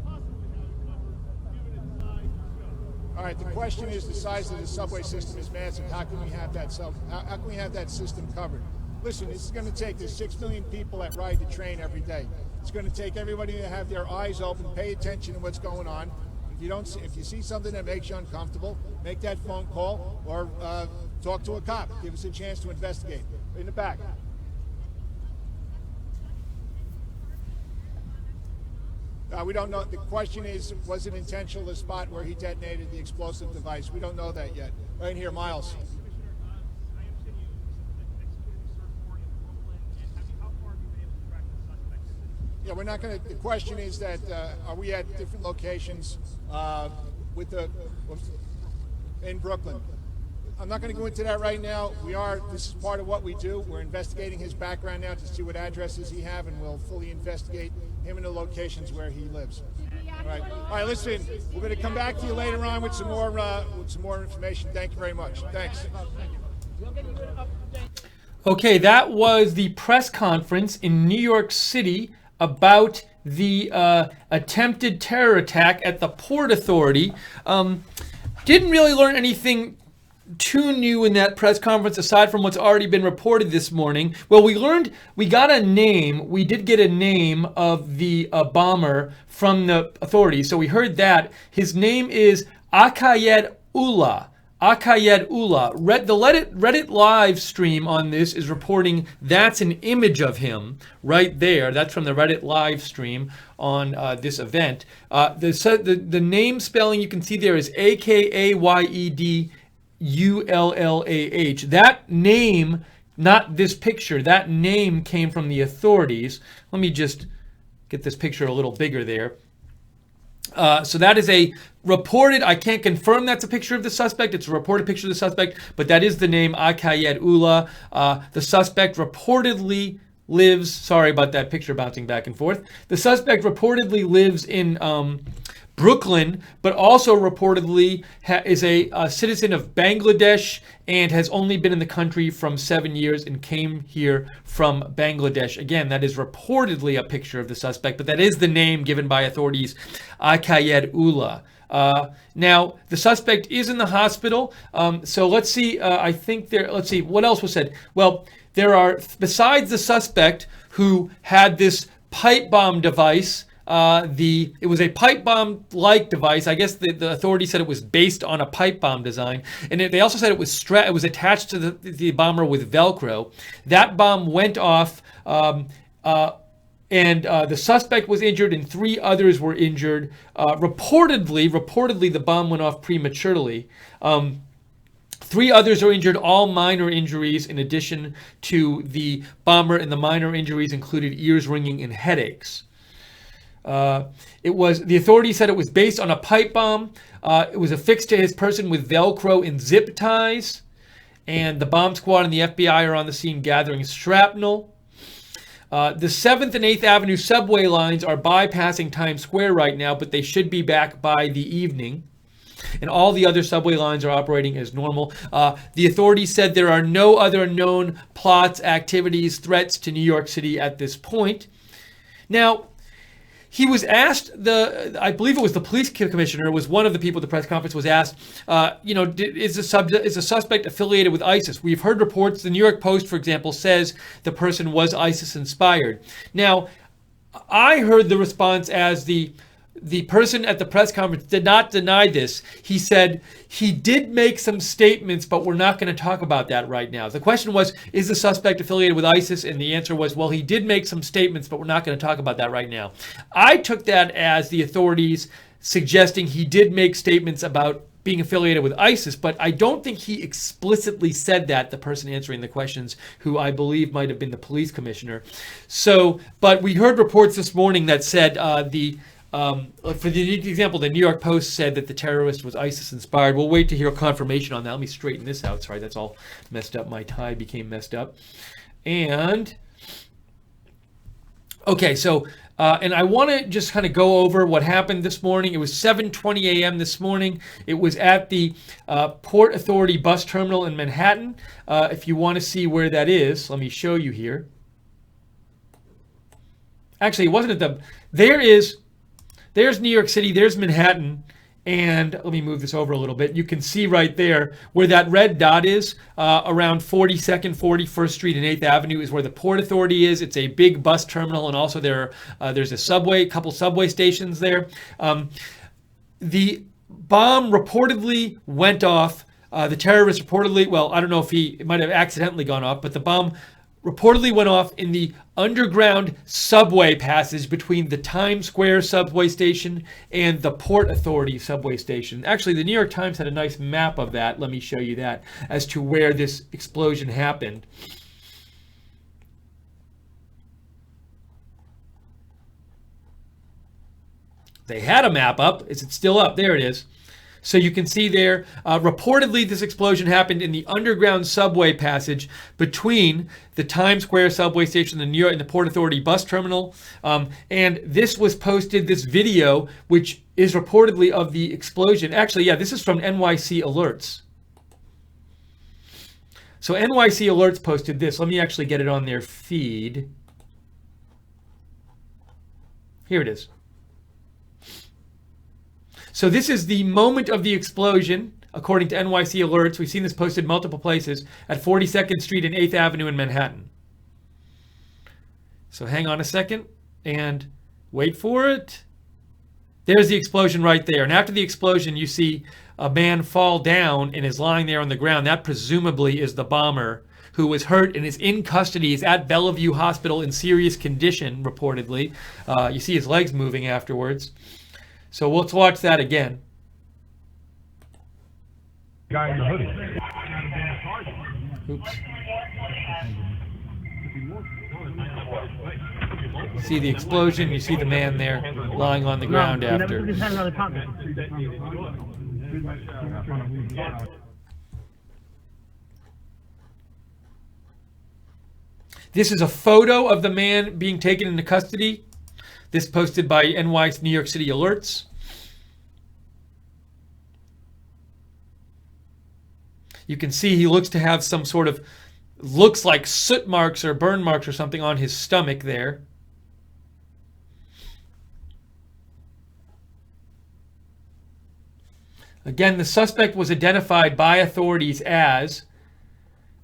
possibly have it covered given its size and scope? All right, the question is, the size of the subway system is massive. How can we have that how can we have that system covered? Listen, this is going to take, there's 6 million people that ride the train every day. It's going to take everybody to have their eyes open, pay attention to what's going on. If you see something that makes you uncomfortable, make that phone call or talk to a cop. Give us a chance to investigate. In the back. We don't know. The question is, was it intentional, the spot where he detonated the explosive device? We don't know that yet. Right here, Miles. Yeah, we're not going to. The question is that are we at different locations in Brooklyn? I'm not going to go into that right now. This is part of what we do. We're investigating his background now to see what addresses he have, and we'll fully investigate him in the locations where he lives. All right, listen, we're going to come back to you later on with some more information. Thank you very much. Thanks. Okay, that was the press conference in New York City about the attempted terror attack at the Port Authority. Didn't really learn anything too new in that press conference aside from what's already been reported this morning. Well, we got a name. We did get a name of the bomber from the authorities. So we heard that. His name is Akayed Ullah. Akayed Ullah. The Reddit live stream on this is reporting that's an image of him right there. That's from the Reddit live stream on this event. The name spelling you can see there is Akayed Ullah. That name, not this picture, that name came from the authorities. Let me just get this picture a little bigger there. So that is a reported, I can't confirm that's a picture of the suspect. It's a reported picture of the suspect, but that is the name Akayed Ullah. The suspect reportedly lives, sorry about that picture bouncing back and forth. The suspect reportedly lives in Brooklyn, but also reportedly is a citizen of Bangladesh and has only been in the country from 7 years and came here from Bangladesh. Again, that is reportedly a picture of the suspect, but that is the name given by authorities, Akayed Ullah. Now, the suspect is in the hospital. So let's see, let's see, what else was said? Well, there are, besides the suspect who had this pipe bomb device, it was a pipe bomb-like device. I guess the authority said it was based on a pipe bomb design, and they also said it was attached to the bomber with Velcro. That bomb went off, and the suspect was injured, and 3 others were injured. Reportedly, the bomb went off prematurely. 3 others are injured, all minor injuries, in addition to the bomber, and the minor injuries included ears ringing and headaches. The authorities said it was based on a pipe bomb. It was affixed to his person with Velcro and zip ties. And the bomb squad and the FBI are on the scene gathering shrapnel. The 7th and 8th Avenue subway lines are bypassing Times Square right now, but they should be back by the evening. And all the other subway lines are operating as normal. The authorities said there are no other known plots, activities, threats to New York City at this point. Now, he was asked, I believe it was the police commissioner, was one of the people at the press conference, was asked, is the suspect affiliated with ISIS? We've heard reports, the New York Post, for example, says the person was ISIS inspired. Now, I heard the response as the person at the press conference did not deny this. He said he did make some statements, but we're not going to talk about that right now. The question was, is the suspect affiliated with ISIS? And the answer was, well, he did make some statements, but we're not going to talk about that right now. I took that as the authorities suggesting he did make statements about being affiliated with ISIS, but I don't think he explicitly said that, the person answering the questions, who I believe might have been the police commissioner. But we heard reports this morning that said for the example, the New York Post said that the terrorist was ISIS-inspired. We'll wait to hear confirmation on that. Let me straighten this out. Sorry, that's all messed up. My tie became messed up. And, okay, so, and I want to just kind of go over what happened this morning. It was 7:20 a.m. this morning. It was at the Port Authority bus terminal in Manhattan. If you want to see where that is, let me show you here. Actually, it wasn't at there's New York City, there's Manhattan, and let me move this over a little bit. You can see right there where that red dot is, around 42nd, 41st Street and 8th Avenue is where the Port Authority is. It's a big bus terminal, and also there's a couple subway stations there. The bomb reportedly went off. The terrorist reportedly, well, I don't know if it might have accidentally gone off, but the bomb reportedly went off in the underground subway passage between the Times Square subway station and the Port Authority subway station. Actually, the New York Times had a nice map of that. Let me show you that, as to where this explosion happened. They had a map up. Is it still up? There it is. So you can see there, reportedly this explosion happened in the underground subway passage between the Times Square subway station and the Port Authority bus terminal. And this was posted, this video, which is reportedly of the explosion. Actually, yeah, this is from NYC Alerts. So NYC Alerts posted this. Let me actually get it on their feed. Here it is. So this is the moment of the explosion, according to NYC Alerts. We've seen this posted multiple places at 42nd Street and 8th Avenue in Manhattan. So hang on a second and wait for it. There's the explosion right there. And after the explosion, you see a man fall down and is lying there on the ground. That presumably is the bomber who was hurt and is in custody. He's at Bellevue Hospital in serious condition, reportedly. You see his legs moving afterwards. So let's watch that again. Guy in the hoodie. Oops. You see the explosion. You see the man there lying on the ground after. This is a photo of the man being taken into custody. This posted by NYC New York City Alerts. You can see he looks to have some sort of, looks like soot marks or burn marks or something on his stomach there. Again, the suspect was identified by authorities as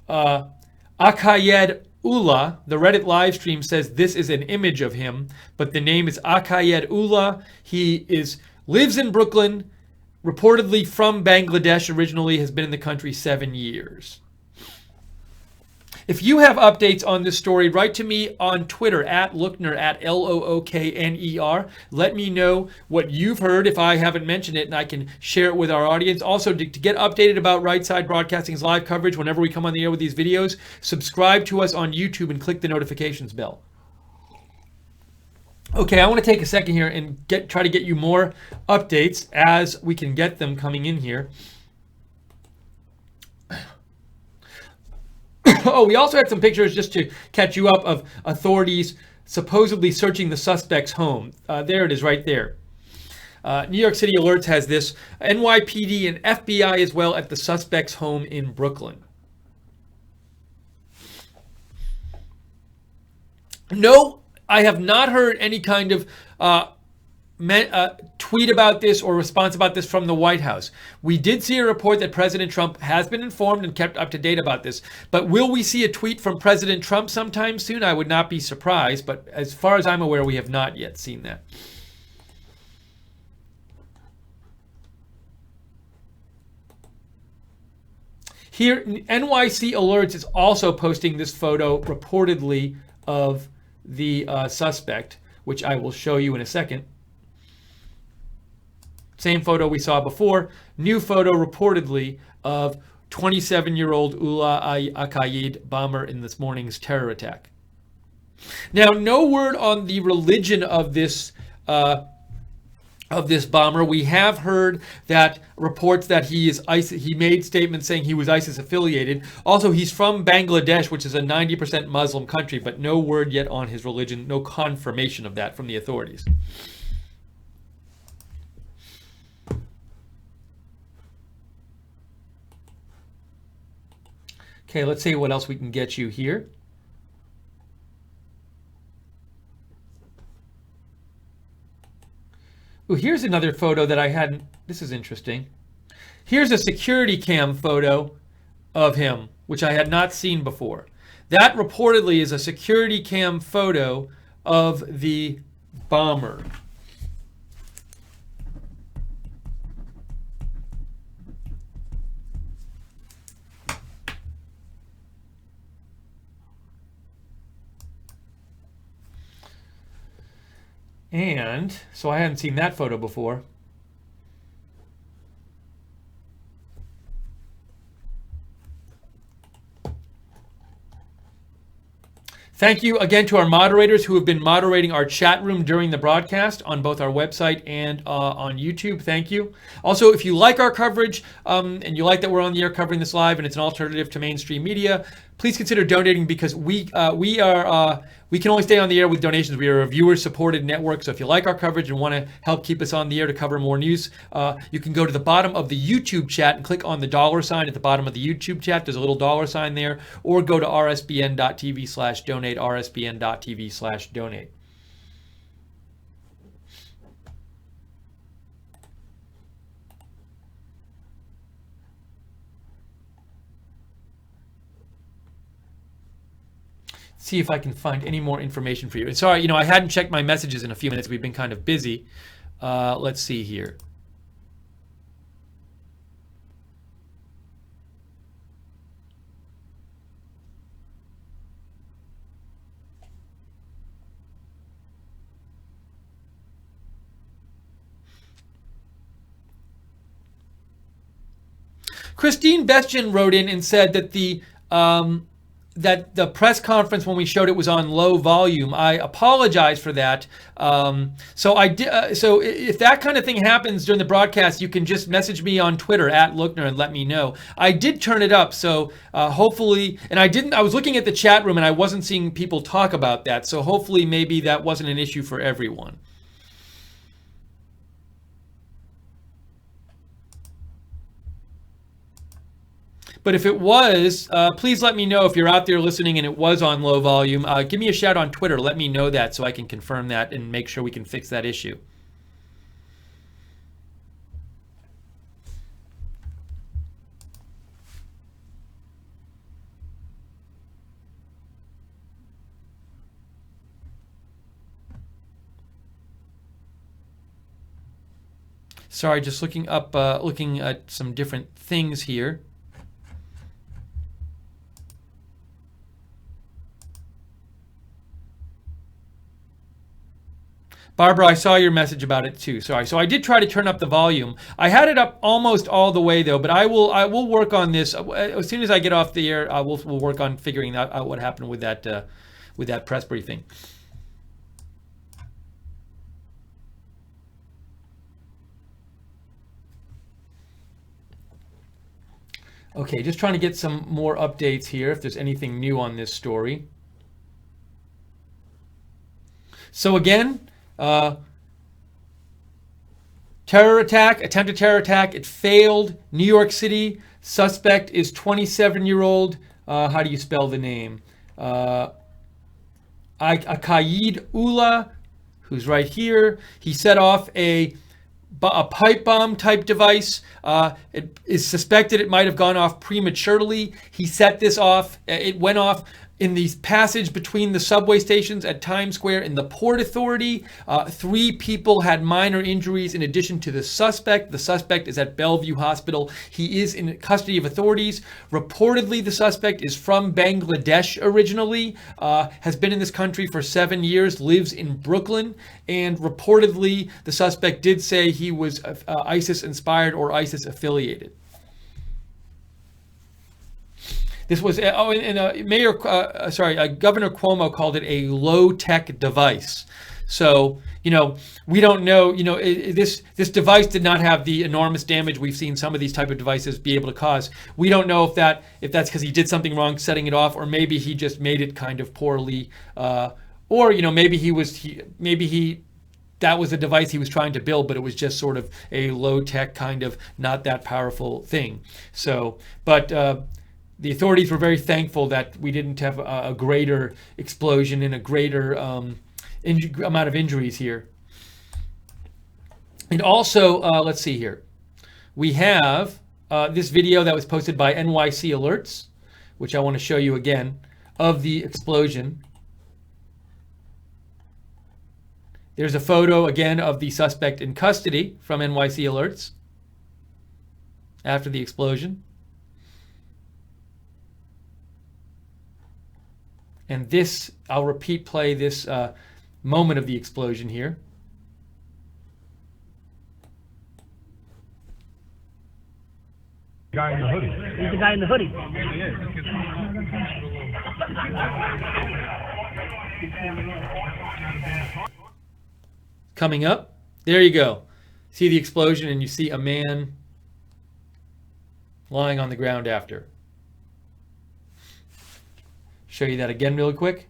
Akayed Ullah. The Reddit live stream says this is an image of him, but the name is Akayed Ullah. He lives in Brooklyn, reportedly from Bangladesh originally, has been in the country 7 years. If you have updates on this story, write to me on Twitter at Lookner, at Lookner. Let me know what you've heard if I haven't mentioned it, and I can share it with our audience. Also, to get updated about Right Side Broadcasting's live coverage whenever we come on the air with these videos, subscribe to us on YouTube and click the notifications bell. Okay, I want to take a second here and try to get you more updates as we can get them coming in here. Oh, we also had some pictures just to catch you up of authorities supposedly searching the suspect's home. There it is right there. New York City Alerts has this. NYPD and FBI as well at the suspect's home in Brooklyn. No, I have not heard any kind of tweet about this or response about this from the White House. We did see a report that President Trump has been informed and kept up to date about this. But will we see a tweet from President Trump sometime soon? I would not be surprised. But as far as I'm aware, we have not yet seen that. Here, NYC Alerts is also posting this photo reportedly of the suspect, which I will show you in a second. Same photo we saw before. New photo reportedly of 27-year-old Ullah Akayed bomber in this morning's terror attack. Now, no word on the religion of this bomber. We have heard that reports that he is ISIS. He made statements saying he was ISIS affiliated. Also, he's from Bangladesh, which is a 90% Muslim country, but no word yet on his religion. No confirmation of that from the authorities. Okay, let's see what else we can get you here. Ooh, here's another photo that I hadn't. This is interesting. Here's a security cam photo of him, which I had not seen before. That reportedly is a security cam photo of the bomber. And so I hadn't seen that photo before. Thank you again to our moderators who have been moderating our chat room during the broadcast on both our website and on YouTube. Thank you. Also, if you like our coverage and you like that we're on the air covering this live and it's an alternative to mainstream media, please consider donating, because we can only stay on the air with donations. We are a viewer-supported network, so if you like our coverage and want to help keep us on the air to cover more news, you can go to the bottom of the YouTube chat and click on the $ at the bottom of the YouTube chat. There's a little $ there, or go to rsbn.tv/donate, rsbn.tv/donate. See if I can find any more information for you. And sorry, I hadn't checked my messages in a few minutes. We've been kind of busy. Let's see here. Christine Bestien wrote in and said that the press conference, when we showed it, was on low volume. I apologize for that. So if that kind of thing happens during the broadcast, you can just message me on Twitter @Lookner and let me know. I did turn it up, so hopefully, and I was looking at the chat room and I wasn't seeing people talk about that. So hopefully maybe that wasn't an issue for everyone. But if it was, please let me know if you're out there listening and it was on low volume. Give me a shout on Twitter. Let me know that so I can confirm that and make sure we can fix that issue. Sorry, just looking at some different things here. Barbara, I saw your message about it too. Sorry. So I did try to turn up the volume. I had it up almost all the way though, but I will work on this as soon as I get off the air. We'll work on figuring out what happened with that press briefing. Okay, just trying to get some more updates here if there's anything new on this story. So again, terror attack, attempted terror attack. It failed. New York City. Suspect is 27-year-old. How do you spell the name? Akaid Ullah, who's right here. He set off a pipe bomb type device. It is suspected it might have gone off prematurely. He set this off. It went off in the passage between the subway stations at Times Square in the Port Authority. 3 people had minor injuries in addition to the suspect. The suspect is at Bellevue Hospital. He is in custody of authorities. Reportedly, the suspect is from Bangladesh originally, has been in this country for 7 years, lives in Brooklyn, and reportedly, the suspect did say he was ISIS-inspired or ISIS-affiliated. This was, Governor Cuomo called it a low-tech device. So, we don't know, this device did not have the enormous damage we've seen some of these type of devices be able to cause. We don't know if that's because he did something wrong setting it off, or maybe he just made it kind of poorly, or, maybe that was a device he was trying to build, but it was just sort of a low-tech kind of not that powerful thing. So, but the authorities were very thankful that we didn't have a greater explosion and a greater amount of injuries here. And also, let's see here. We have this video that was posted by NYC Alerts, which I want to show you again, of the explosion. There's a photo, again, of the suspect in custody from NYC Alerts after the explosion. And this, I'll play this moment of the explosion here. Guy in the hoodie. He's the guy in the hoodie. Coming up, there you go. See the explosion and you see a man lying on the ground after. Show you that again really quick.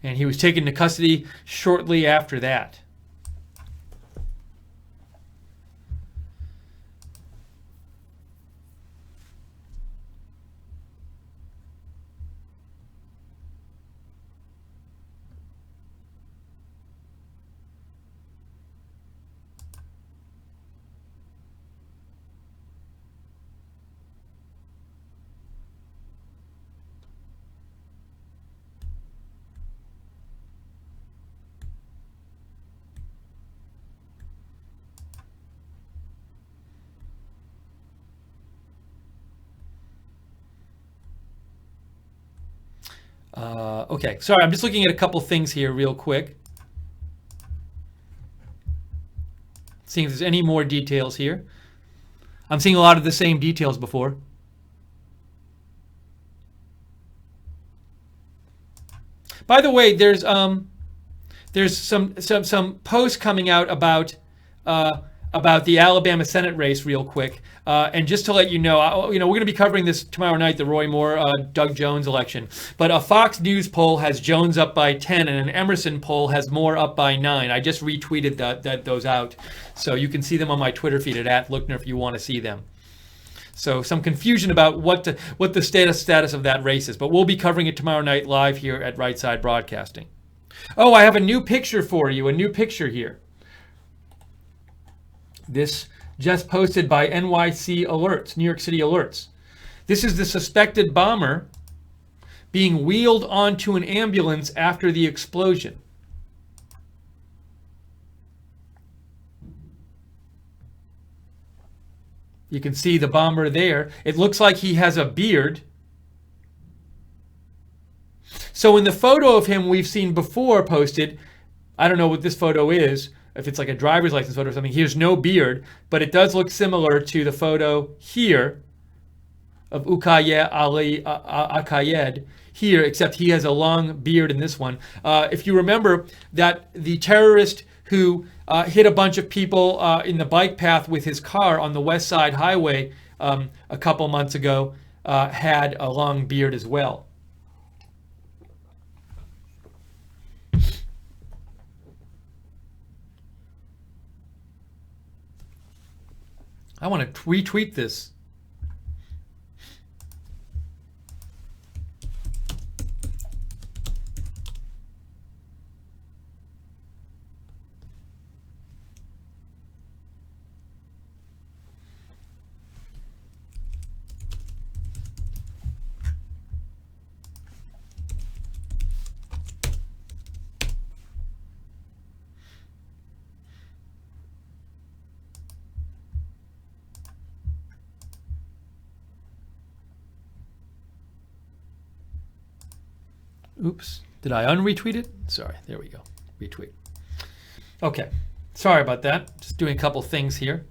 And he was taken into custody shortly after that. Okay, sorry, I'm just looking at a couple things here real quick. Seeing if there's any more details here. I'm seeing a lot of the same details before. By the way, there's some posts coming out about the Alabama Senate race real quick. And just to let you know, we're going to be covering this tomorrow night, the Roy Moore, Doug Jones election. But a Fox News poll has Jones up by 10, and an Emerson poll has Moore up by 9. I just retweeted those out, so you can see them on my Twitter feed at @Lookner if you want to see them. So some confusion about what the status of that race is, but we'll be covering it tomorrow night live here at Right Side Broadcasting. Oh, I have a new picture for you, a new picture here. This just posted by NYC Alerts, New York City Alerts. This is the suspected bomber being wheeled onto an ambulance after the explosion. You can see the bomber there. It looks like he has a beard. So in the photo of him we've seen before posted, I don't know what this photo is, if it's like a driver's license photo or something, he has no beard, but it does look similar to the photo here of Uqayyed Ali Aqayyed here, except he has a long beard in this one. If you remember that the terrorist who hit a bunch of people in the bike path with his car on the West Side Highway a couple months ago had a long beard as well. I want to retweet this. Oops, did I unretweet it? Sorry, there we go, retweet. Okay, sorry about that, just doing a couple things here.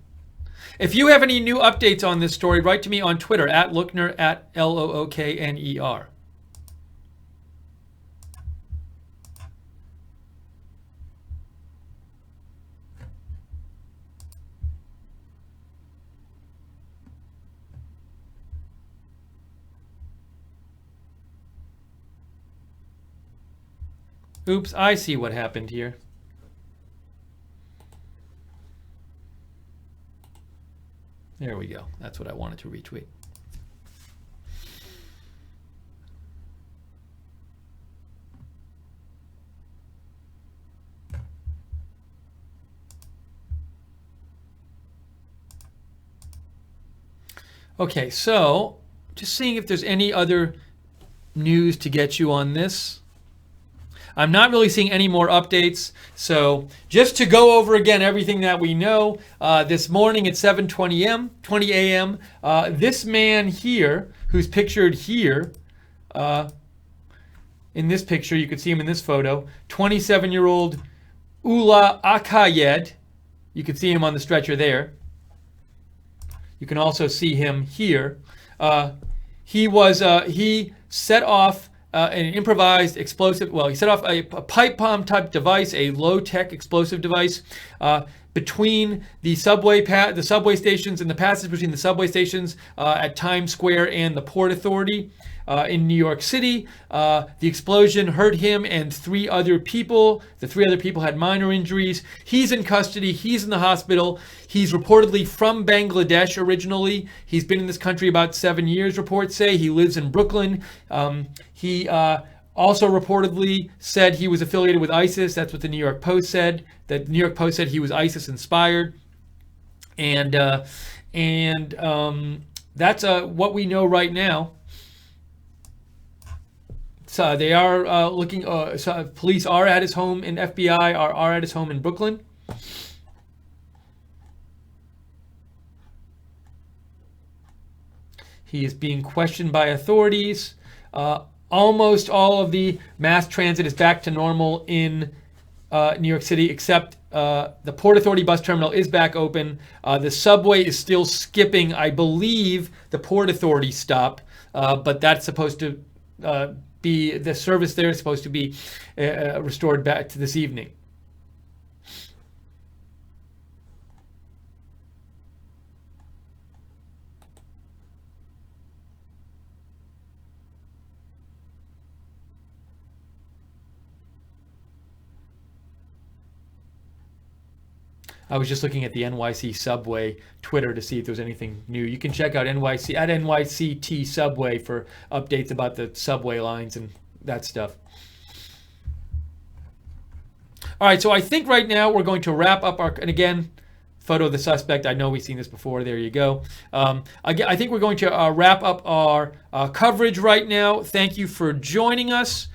If you have any new updates on this story, write to me on Twitter, @Lookner, @LOOKNER. Oops, I see what happened here. There we go. That's what I wanted to retweet. Okay, so just seeing if there's any other news to get you on this. I'm not really seeing any more updates. So just to go over again everything that we know, this morning at 7:20 a.m., this man here, who's pictured here, in this picture, you can see him in this photo, 27-year-old Ula Aqayyed, you can see him on the stretcher there, You can also see him here. He set off an improvised explosive. Well, he set off a pipe bomb type device, a low-tech explosive device, between the subway stations and the passage between the subway stations at Times Square and the Port Authority in New York City. The explosion hurt him and 3 other people. The 3 other people had minor injuries. He's in custody. He's in the hospital. He's reportedly from Bangladesh originally. He's been in this country about 7 years, reports say. He lives in Brooklyn. He also reportedly said he was affiliated with ISIS. That's what the New York Post said. The New York Post said he was ISIS inspired. And that's what we know right now. So they are looking. So police are at his home, and FBI are at his home in Brooklyn. He is being questioned by authorities. Almost all of the mass transit is back to normal in New York City, except the Port Authority bus terminal is back open. The subway is still skipping, I believe, the Port Authority stop, but that's supposed to be, the service there is supposed to be restored back to this evening. I was just looking at the NYC subway Twitter to see if there's anything new. You can check out NYC at NYCT subway for updates about the subway lines and that stuff. All right, so I think right now we're going to wrap up our, and again, photo of the suspect. I know we've seen this before. There you go. I think we're going to wrap up our coverage right now. Thank you for joining us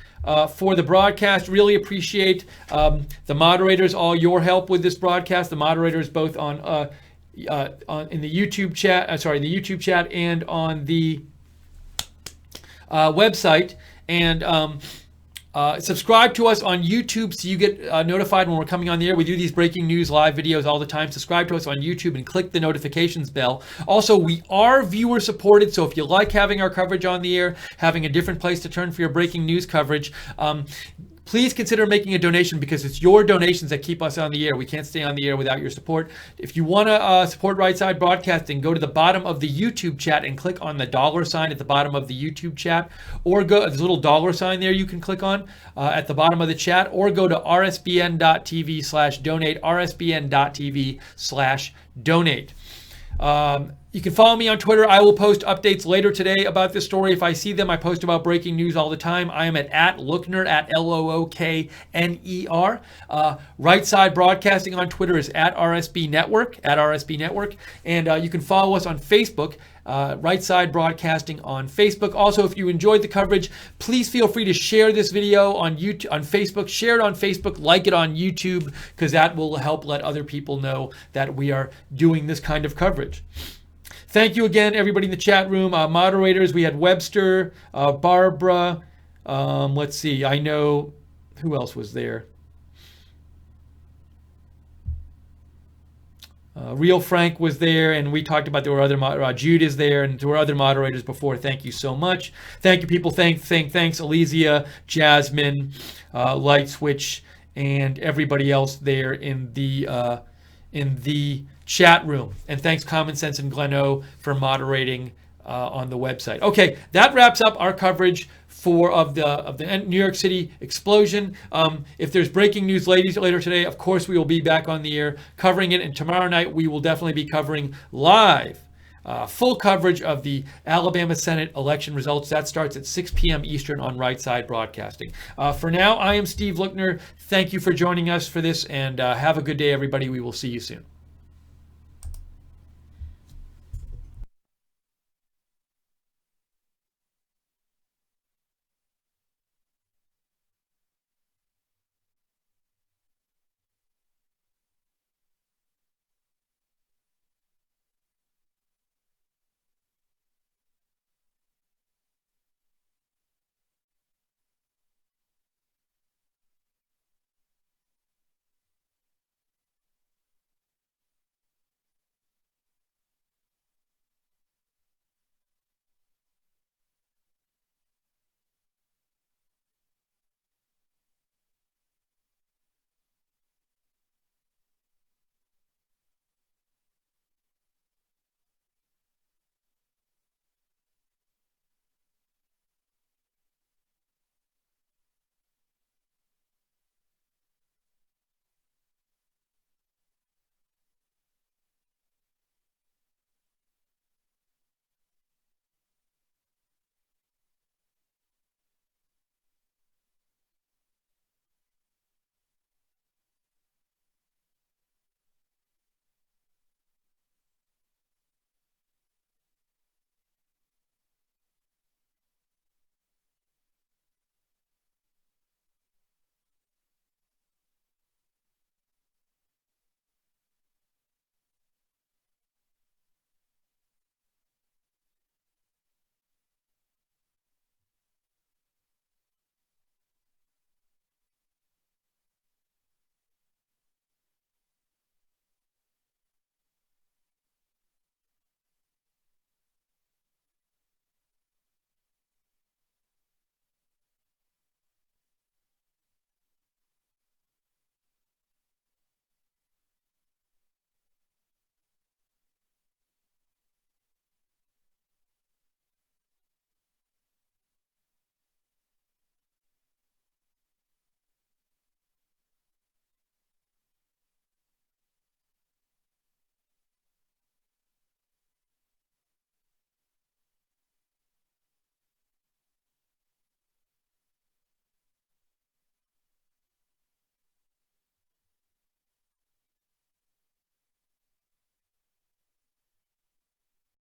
for the broadcast. Really appreciate the moderators, all your help with this broadcast. The moderators both on in the YouTube chat, the YouTube chat and on the website. And subscribe to us on YouTube so you get notified when we're coming on the air. We do these breaking news live videos all the time. Subscribe to us on YouTube and click the notifications bell. Also, we are viewer supported, so if you like having our coverage on the air, having a different place to turn for your breaking news coverage, please consider making a donation, because it's your donations that keep us on the air. We can't stay on the air without your support. If you want to support Right Side Broadcasting, go to the bottom of the YouTube chat and click on the $sign at the bottom of the YouTube chat, or go, there's a little $sign there you can click on at the bottom of the chat, or go to rsbn.tv/donate, rsbn.tv/donate. You can follow me on Twitter. I will post updates later today about this story. If I see them, I post about breaking news all the time. I am at Lookner, at Lookner. Right Side Broadcasting on Twitter is at RSB Network, And you can follow us on Facebook, Right Side Broadcasting on Facebook. Also, if you enjoyed the coverage, please feel free to share this video on YouTube, on Facebook. Share it on Facebook, like it on YouTube, because that will help let other people know that we are doing this kind of coverage. Thank you again, everybody in the chat room. Moderators, we had Webster, Barbara. Let's see, I know, who else was there? Real Frank was there, and we talked about there were other Jude is there, and there were other moderators before. Thank you so much. Thank you, people. Thanks, Elysia, Jasmine, Light Switch, and everybody else there in the chat room. And thanks, Common Sense and Gleno, for moderating on the website. Okay, that wraps up our coverage of the New York City explosion. If there's breaking news later today, of course we will be back on the air covering it. And tomorrow night we will definitely be covering live full coverage of the Alabama Senate election results. That starts at 6 p.m. Eastern on Right Side Broadcasting. For now, I am Steve Lookner. Thank you for joining us for this, and have a good day, everybody. We will see you soon.